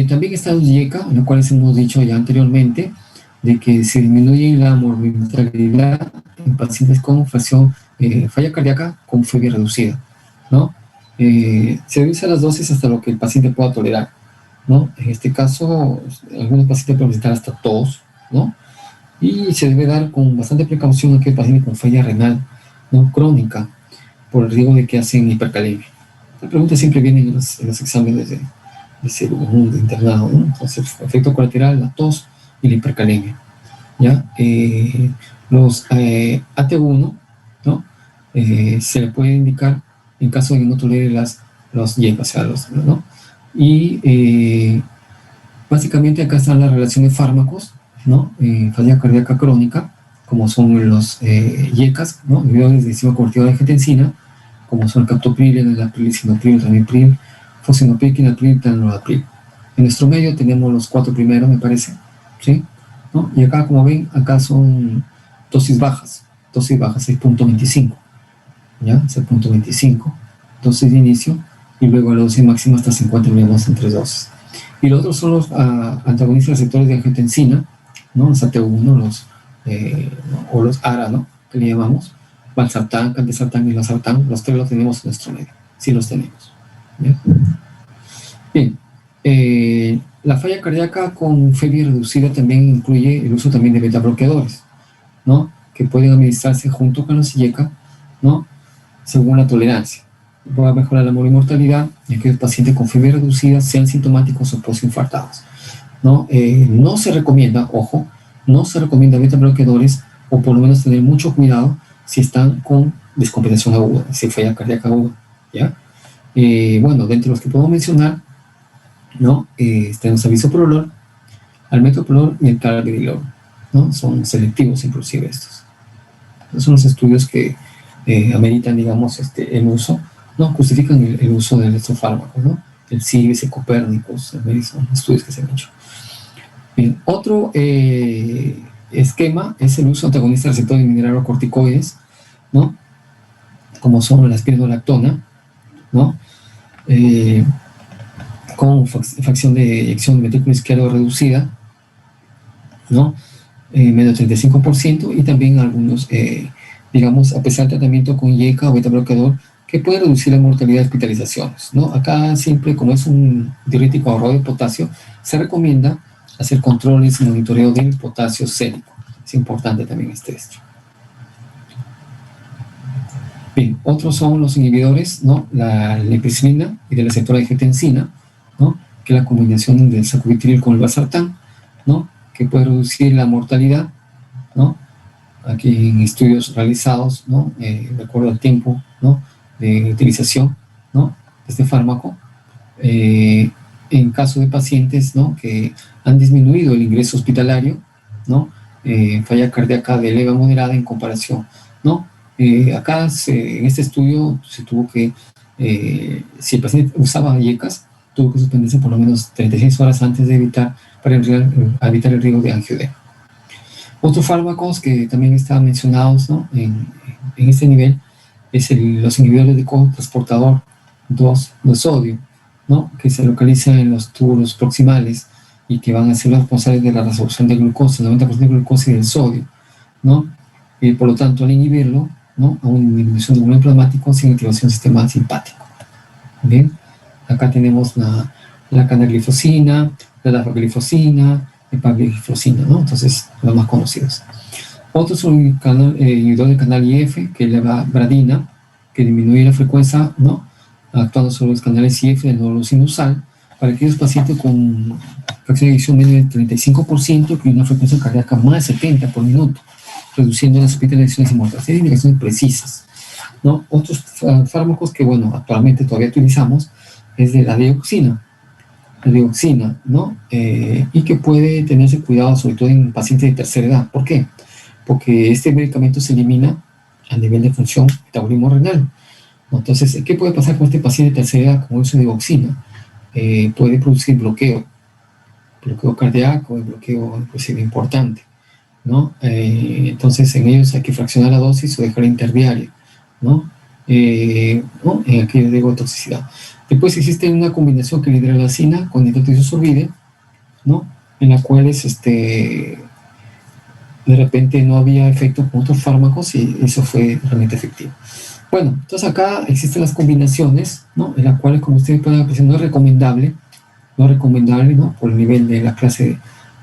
S1: También está los YECA, en los cuales hemos dicho ya anteriormente, de que se disminuye la mortalidad en pacientes con falla cardíaca con fobia reducida, ¿no? Se reduce las dosis hasta lo que el paciente pueda tolerar, ¿no? En este caso, algunos pacientes pueden presentar hasta tos, ¿no? Y se debe dar con bastante precaución a aquel paciente con falla renal, ¿no? Crónica, por el riesgo de que hacen hipercalemia. La pregunta siempre viene en los exámenes de internado, ¿no? Entonces, efecto colateral, la tos y la hipercalemia, ¿ya? Los AT1, ¿no? Se le puede indicar en caso de que no tolere los YECA, o sea, ¿no? Y básicamente acá están las relaciones de fármacos, ¿no? Falla cardíaca crónica, como son los YECAs, ¿no? Inhibidores de enzima convertidora de angiotensina, como son el captopril, el enalapril, sinopril, ramipril, fosinopril, quinapril, tanopril. En nuestro medio tenemos los 4 primeros, me parece, ¿sí? ¿No? Y acá, como ven, acá son dosis bajas, 6.25, ¿ya? 6.25, dosis de inicio, y luego la dosis máxima hasta 50 miligramos en 3 dosis. Y los otros son los antagonistas receptores de angiotensina, ¿no? Los AT1, o los ARA, ¿no? Que le llamamos, valsartán, candesartán y losartán, los 3 los tenemos en nuestro medio, sí los tenemos. Bien, la falla cardíaca con febra reducida también incluye el uso también de beta bloqueadores, ¿no? Que pueden administrarse junto con los YECA, ¿no? Según la tolerancia. Va a mejorar la mortalidad en aquellos pacientes con fiebre reducida, sean sintomáticos o postinfartados, ¿no? No se recomienda, ojo, no se recomienda beta bloqueadores, o por lo menos tener mucho cuidado si están con descompensación aguda, si falla cardíaca aguda, ¿ya? Bueno, dentro de los que podemos mencionar, ¿no? Tenemos el bisoprolol, al metoprolol y el carvedilol, ¿no? Son selectivos inclusive estos. Estos son los estudios que ameritan, digamos, el uso, ¿no? Justifican el uso de estos fármacos, ¿no? El CIBS, el Copérnicos, son estudios que se han hecho. Bien, otro esquema es el uso de antagonistas receptores de mineralocorticoides, ¿no? Como son la espironolactona, ¿no? Con fracción de eyección de ventrículo izquierdo reducida, ¿no? Menos 35%, y también algunos, digamos, a pesar del tratamiento con YECA o beta bloqueador, que puede reducir la mortalidad de hospitalizaciones, ¿no? Acá siempre, como es un diurético ahorrador de potasio, se recomienda hacer controles y monitoreo del potasio sérico. Es importante también esto. Bien, otros son los inhibidores, ¿no? La lepicilina y del receptor de angiotensina, ¿no? Que es la combinación del sacubitril con el valsartán, ¿no? Que puede reducir la mortalidad, ¿no? Aquí en estudios realizados, ¿no? De acuerdo al tiempo, ¿no? De utilización, ¿no? De este fármaco, en caso de pacientes, ¿no? Que han disminuido el ingreso hospitalario, ¿no? Falla cardíaca de leve a moderada en comparación, ¿no? Acá en este estudio se tuvo que, si el paciente usaba YECAs, tuvo que suspenderse por lo menos 36 horas antes de evitar el riesgo de angioedema. Otros fármacos que también estaban mencionados, ¿no? en este nivel es los inhibidores de cotransportador 2 de sodio, ¿no? Que se localizan en los túbulos proximales y que van a ser los responsables de la resolución de glucosa, el 90% de glucosa y del sodio, ¿no? Por lo tanto, al inhibirlo, ¿no? A una disminución del volumen plasmático sin activación del sistema simpático. Bien, acá tenemos la canaglifosina, la dapaglifosina, epaglifosina, ¿no? Entonces, los más conocidos. Otros son inhibidor del canal IF, que es la bradina, que disminuye la frecuencia, ¿no? Actuando sobre los canales IF del nódulo sinusal, para aquellos pacientes con fracción de eyección media del 35% y una frecuencia cardíaca más de 70 por minuto, reduciendo las hospitalizaciones y mortalidad. Hay indicaciones precisas, ¿no? Otros fármacos que, bueno, actualmente todavía utilizamos es de la dioxina, ¿no? Y que puede tenerse cuidado sobre todo en pacientes de tercera edad. ¿Por qué? porque este medicamento se elimina a nivel de función metabolismo renal. Entonces, ¿qué puede pasar con este paciente de tercera edad con uso de digoxina? Puede producir bloqueo cardíaco, bloqueo inclusive importante, ¿no? Entonces, en ellos hay que fraccionar la dosis o dejar interdiaria, ¿no? ¿No? En aquello de toxicidad. Después existe una combinación que lidera la hidralazina con nitrotisosorbide, ¿no? En la cual de repente no había efecto con otros fármacos y eso fue realmente efectivo. Bueno, entonces acá existen las combinaciones, ¿no? En las cuales, como ustedes pueden apreciar, no es recomendable, ¿no? Por el nivel de la clase,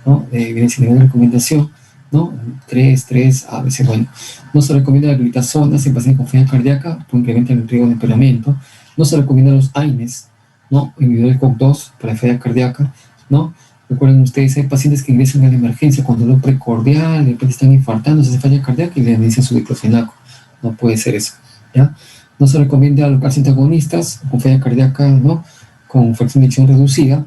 S1: ¿no? De evidencia, nivel de recomendación, ¿no? 3, a veces, bueno. No se recomienda la glitazona en pacientes con falla cardíaca, porque incrementa el riesgo de empeoramiento. No se recomienda los AINES, ¿no? Inhibidores COX-2 para falla cardíaca, ¿no? Recuerden ustedes, hay pacientes que ingresan a la emergencia con dolor precordial, de repente están infartando, se hace falla cardíaca y le inician su diclofenaco. No puede ser eso, ¿ya? No se recomienda a los pacientes agonistas con falla cardíaca, ¿no? Con fracción de eyección reducida,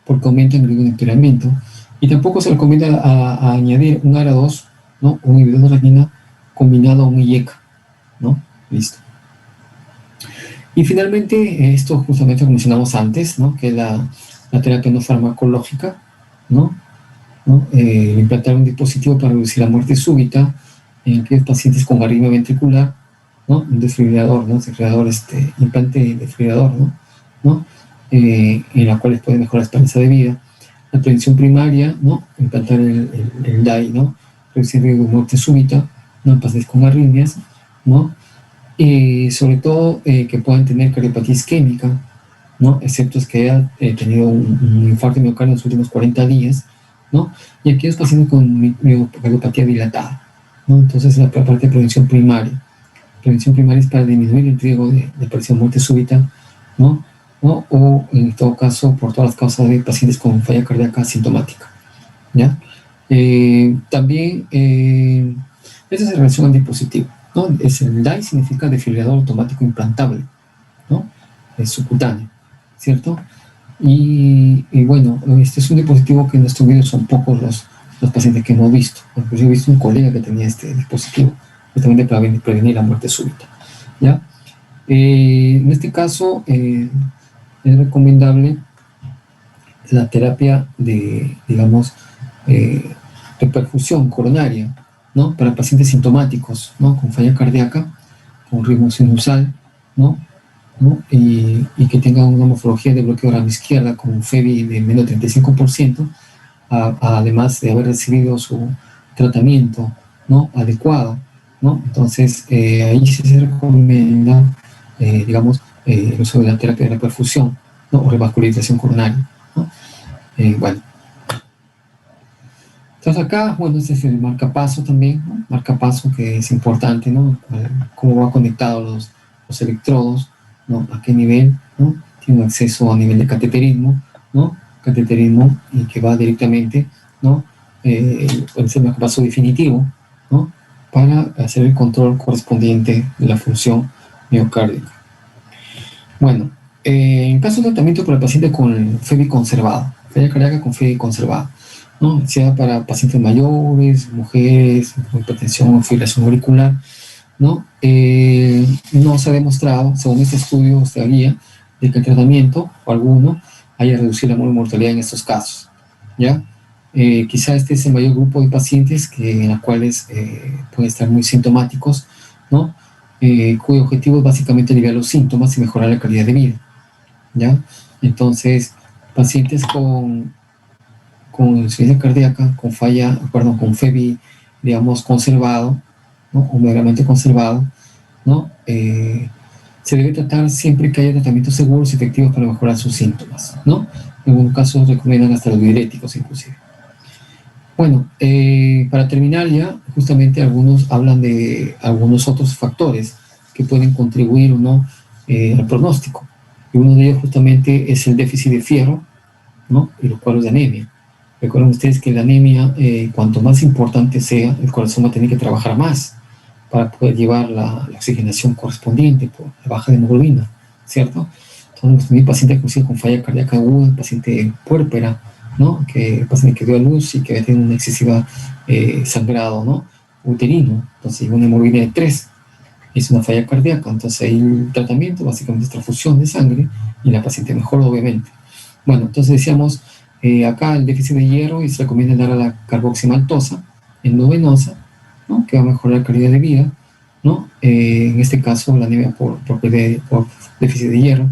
S1: porque aumentan el riesgo de empeoramiento. Y tampoco se recomienda a añadir un ARA2, ¿no? Un inhibidor de renina combinado a un IECA, ¿no? Listo. Y finalmente, esto justamente como mencionamos antes, ¿no? Que es la terapia no farmacológica, ¿no? Implantar un dispositivo para reducir la muerte súbita en aquellos pacientes con arritmia ventricular, ¿no? Un desfibrilador, ¿no? Implante desfibrilador, ¿no? En la cual puede mejorar la esperanza de vida. La prevención primaria, ¿no? Implantar el DAI, ¿no? Reducir el riesgo de muerte súbita, ¿no? En pacientes con arritmias, ¿no? Y sobre todo que puedan tener cardiopatía isquémica, ¿no? Excepto que hayan tenido un infarto miocardio en los últimos 40 días, ¿no? Y aquellos pacientes con cardiopatía dilatada, ¿no? Entonces, la parte de prevención primaria. Prevención primaria es para disminuir el riesgo de aparición de muerte súbita, ¿no? O, en todo caso, por todas las causas de pacientes con falla cardíaca asintomática, ¿ya? También, esa es la relación al dispositivo, ¿no? El DAI significa desfibrilador automático implantable, ¿no? Es subcutáneo, ¿cierto? Y bueno, este es un dispositivo que en nuestro video son pocos los pacientes que no he visto. Yo he visto un colega que tenía este dispositivo, justamente para prevenir la muerte súbita, ¿ya? En este caso, es recomendable la terapia de, digamos, de perfusión coronaria, ¿no? Para pacientes sintomáticos, ¿no? Con falla cardíaca, con ritmo sinusal, ¿no? Y que tengan una morfología de bloqueo de rama izquierda con un FEBI de menos de 35%, además de haber recibido su tratamiento, ¿no? Adecuado, ¿no? Entonces, ahí se recomienda, digamos, el uso de la terapia de la perfusión, ¿no? O revascularización coronaria, ¿no? Bueno. Entonces acá, bueno, este es el marcapaso también, ¿no? Marcapaso que es importante, ¿no? Cómo va conectado los electrodos, ¿no? A qué nivel, ¿no? Tiene acceso a nivel de cateterismo, ¿no? Cateterismo y que va directamente, ¿no? Puede ser el marcapaso definitivo, ¿no? Para hacer el control correspondiente de la función miocárdica. Bueno, en caso de tratamiento para el paciente con FEBI conservado, falla cardíaca con FEBI conservado, ¿no? Sea para pacientes mayores, mujeres, con hipertensión o fibrilación auricular, ¿no? No se ha demostrado, según este estudio, teoría, de que el tratamiento o alguno haya reducido la mortalidad en estos casos, ¿ya? Quizá este es el mayor grupo de pacientes en los cuales pueden estar muy sintomáticos, ¿no? Cuyo objetivo es básicamente aliviar los síntomas y mejorar la calidad de vida, ¿ya? Entonces, pacientes con insuficiencia cardíaca, con FEBI, digamos, conservado, ¿no? O meramente conservado, ¿no? Se debe tratar siempre que haya tratamientos seguros y efectivos para mejorar sus síntomas, ¿no? En algunos casos recomiendan hasta los diuréticos inclusive. Bueno, para terminar ya, justamente algunos hablan de algunos otros factores que pueden contribuir o no al pronóstico. Y uno de ellos justamente es el déficit de fierro, ¿no? Y los cuadros de anemia. Recuerden ustedes que la anemia, cuanto más importante sea, el corazón va a tener que trabajar más para poder llevar la oxigenación correspondiente por la baja de hemoglobina, ¿cierto? Entonces, mi paciente inclusive con falla cardíaca aguda, paciente puérpera, ¿no? Que paciente que dio a luz y que tiene una excesiva sangrado, ¿no? uterino, entonces hay una hemorroide de 3, es una falla cardíaca, entonces ahí el tratamiento básicamente es transfusión de sangre y la paciente mejora obviamente. Bueno, entonces decíamos, acá el déficit de hierro y se recomienda dar a la carboximaltosa endovenosa, ¿no? Que va a mejorar la calidad de vida, ¿no? En este caso la anemia por déficit de hierro,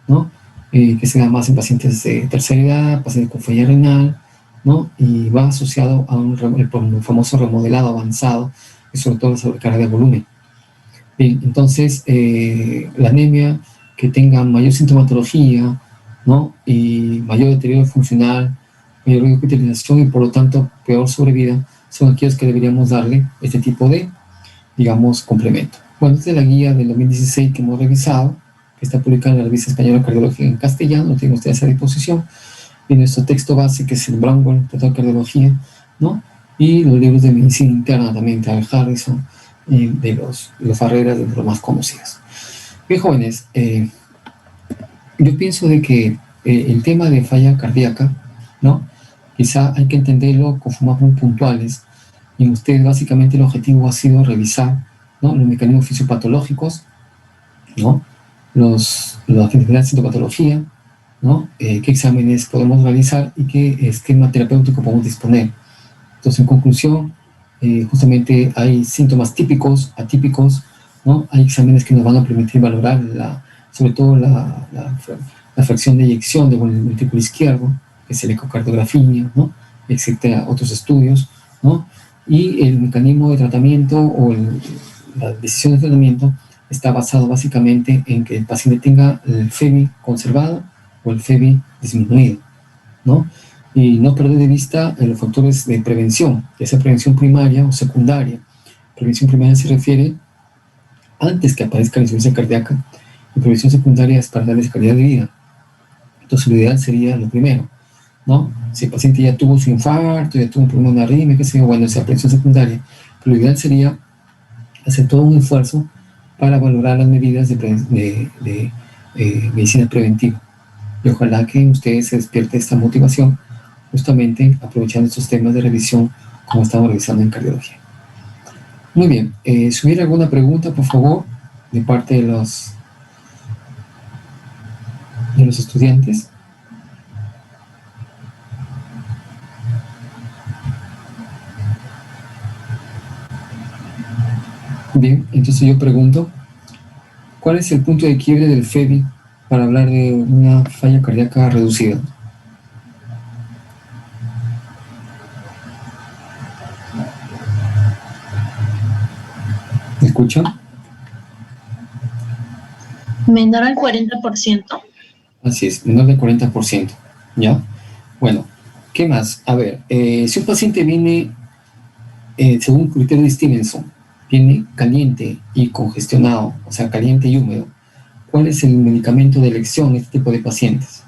S1: ¿no? Que se da más en pacientes de tercera edad, pacientes con falla renal, ¿no? Y va asociado a el famoso remodelado avanzado y sobre todo la sobrecarga de volumen. Bien, entonces la anemia que tenga mayor sintomatología, ¿no? Y mayor deterioro funcional, mayor hospitalización y por lo tanto peor sobrevida, son aquellos que deberíamos darle este tipo de, digamos, complemento. Bueno, esta es la guía del 2016 que hemos revisado, que está publicada en la revista española Cardiología en castellano, lo tienen ustedes a disposición, y nuestro texto base, que es el Brownwell, Tratado de Cardiología, ¿no? Y los libros de medicina interna también, de Harrison, y de los Barreras, de los más conocidos. Bien, jóvenes, yo pienso de que el tema de falla cardíaca, ¿no? Quizá hay que entenderlo con formas muy puntuales, y en ustedes básicamente el objetivo ha sido revisar, ¿no? Los mecanismos fisiopatológicos, ¿no? Las enfermedades de sintomatología, ¿no? Qué exámenes podemos realizar y qué esquema terapéutico podemos disponer. Entonces, en conclusión, justamente hay síntomas típicos, atípicos, ¿no? Hay exámenes que nos van a permitir valorar sobre todo la fracción de eyección del ventrículo izquierdo, que es el ecocardiografía, ¿no? Existen otros estudios, ¿no? Y el mecanismo de tratamiento o la decisión de tratamiento está basado básicamente en que el paciente tenga el FEBI conservado o el FEBI disminuido, ¿no? Y no perder de vista los factores de prevención, ya sea prevención primaria o secundaria. Prevención primaria se refiere antes que aparezca la insuficiencia cardíaca, y prevención secundaria es para darles calidad de vida. Entonces lo ideal sería lo primero, ¿no? Si el paciente ya tuvo su infarto, ya tuvo un problema de arritmia, qué sé yo, bueno, esa prevención secundaria. Pero lo ideal sería hacer todo un esfuerzo para valorar las medidas de medicina preventiva. Y ojalá que ustedes se despierte esta motivación justamente aprovechando estos temas de revisión como estamos revisando en cardiología. Muy bien, si hubiera alguna pregunta, por favor, de parte de los estudiantes. Bien, entonces yo pregunto, ¿cuál es el punto de quiebre del FEBI para hablar de una falla cardíaca reducida? ¿Me escuchan?
S2: Menor al 40%.
S1: Así es, menor del 40%, ¿ya? Bueno, ¿qué más? A ver, si un paciente viene, según el criterio de Stevenson, viene caliente y congestionado, o sea, caliente y húmedo, ¿cuál es el medicamento de elección en este tipo de pacientes?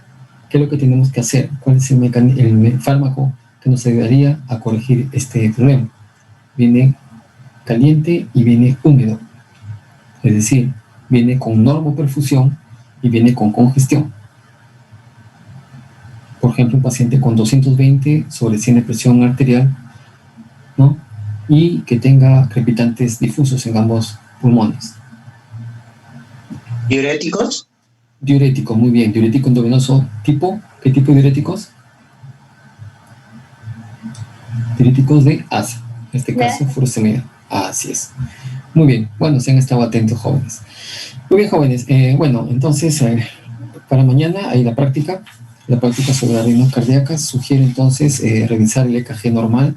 S1: ¿Qué es lo que tenemos que hacer? ¿Cuál es el fármaco que nos ayudaría a corregir este problema? Viene caliente y viene húmedo, es decir, viene con normoperfusión y viene con congestión. Por ejemplo, un paciente con 220 sobre 100 de presión arterial, ¿no? Y que tenga crepitantes difusos en ambos pulmones.
S3: ¿Diuréticos?
S1: Diurético, muy bien. Diurético endovenoso tipo. ¿Qué tipo de diuréticos? Diuréticos de ASA. En este caso, furosemida. Así es. Muy bien. Bueno, se han estado atentos, jóvenes. Muy bien, jóvenes. Bueno, entonces, para mañana hay la práctica. La práctica sobre arritmias cardíacas sugiere entonces revisar el EKG normal,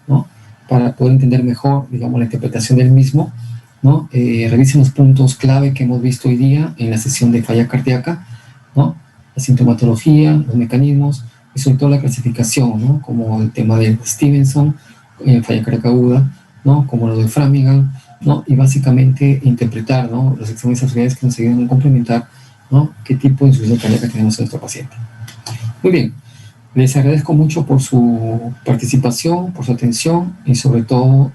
S1: ¿no? Para poder entender mejor, digamos, la interpretación del mismo, ¿no? Revisen los puntos clave que hemos visto hoy día en la sesión de falla cardíaca, ¿no? La sintomatología, los mecanismos y sobre todo la clasificación, ¿no? Como el tema de Stevenson, falla cardíaca aguda, ¿no? Como lo de Framingham, ¿no? Y básicamente interpretar, ¿no? Los exámenes sensoriales que nos ayudan a complementar, ¿no? Qué tipo de insuficiencia cardíaca tenemos en nuestro paciente. Muy bien. Les agradezco mucho por su participación, por su atención y sobre todo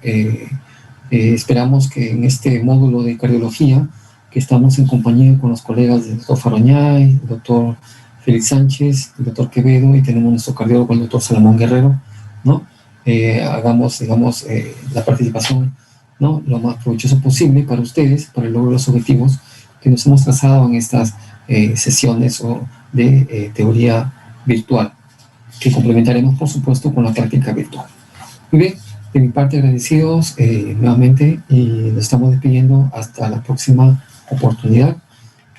S1: esperamos que en este módulo de cardiología, que estamos en compañía con los colegas del doctor Faroñay, el doctor Félix Sánchez, el doctor Quevedo y tenemos nuestro cardiólogo, el doctor Salomón Guerrero, ¿no? hagamos, digamos, la participación, ¿no?, lo más provechoso posible para ustedes, para el logro de los objetivos que nos hemos trazado en estas sesiones de teoría virtual, que complementaremos, por supuesto, con la práctica virtual. Muy bien, de mi parte agradecidos nuevamente, y nos estamos despidiendo hasta la próxima oportunidad.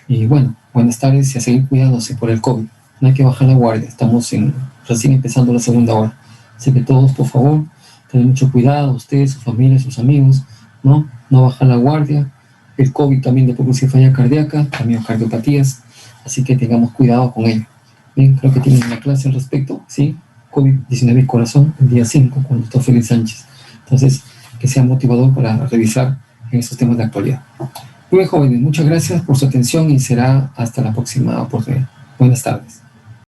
S1: Y bueno, buenas tardes y a seguir cuidándose por el COVID. No hay que bajar la guardia, estamos recién empezando la segunda hora. Así que todos, por favor, tengan mucho cuidado, ustedes, su familia, sus amigos, ¿no? No bajar la guardia. El COVID también de producir falla cardíaca, también cardiopatías, así que tengamos cuidado con ello. Bien, creo que tienen una clase al respecto, ¿sí? COVID-19 y corazón, el día 5, con el doctor Félix Sánchez. Entonces, que sea motivador para revisar en estos temas de actualidad. Muy bien, jóvenes, muchas gracias por su atención y será hasta la próxima oportunidad. Buenas tardes.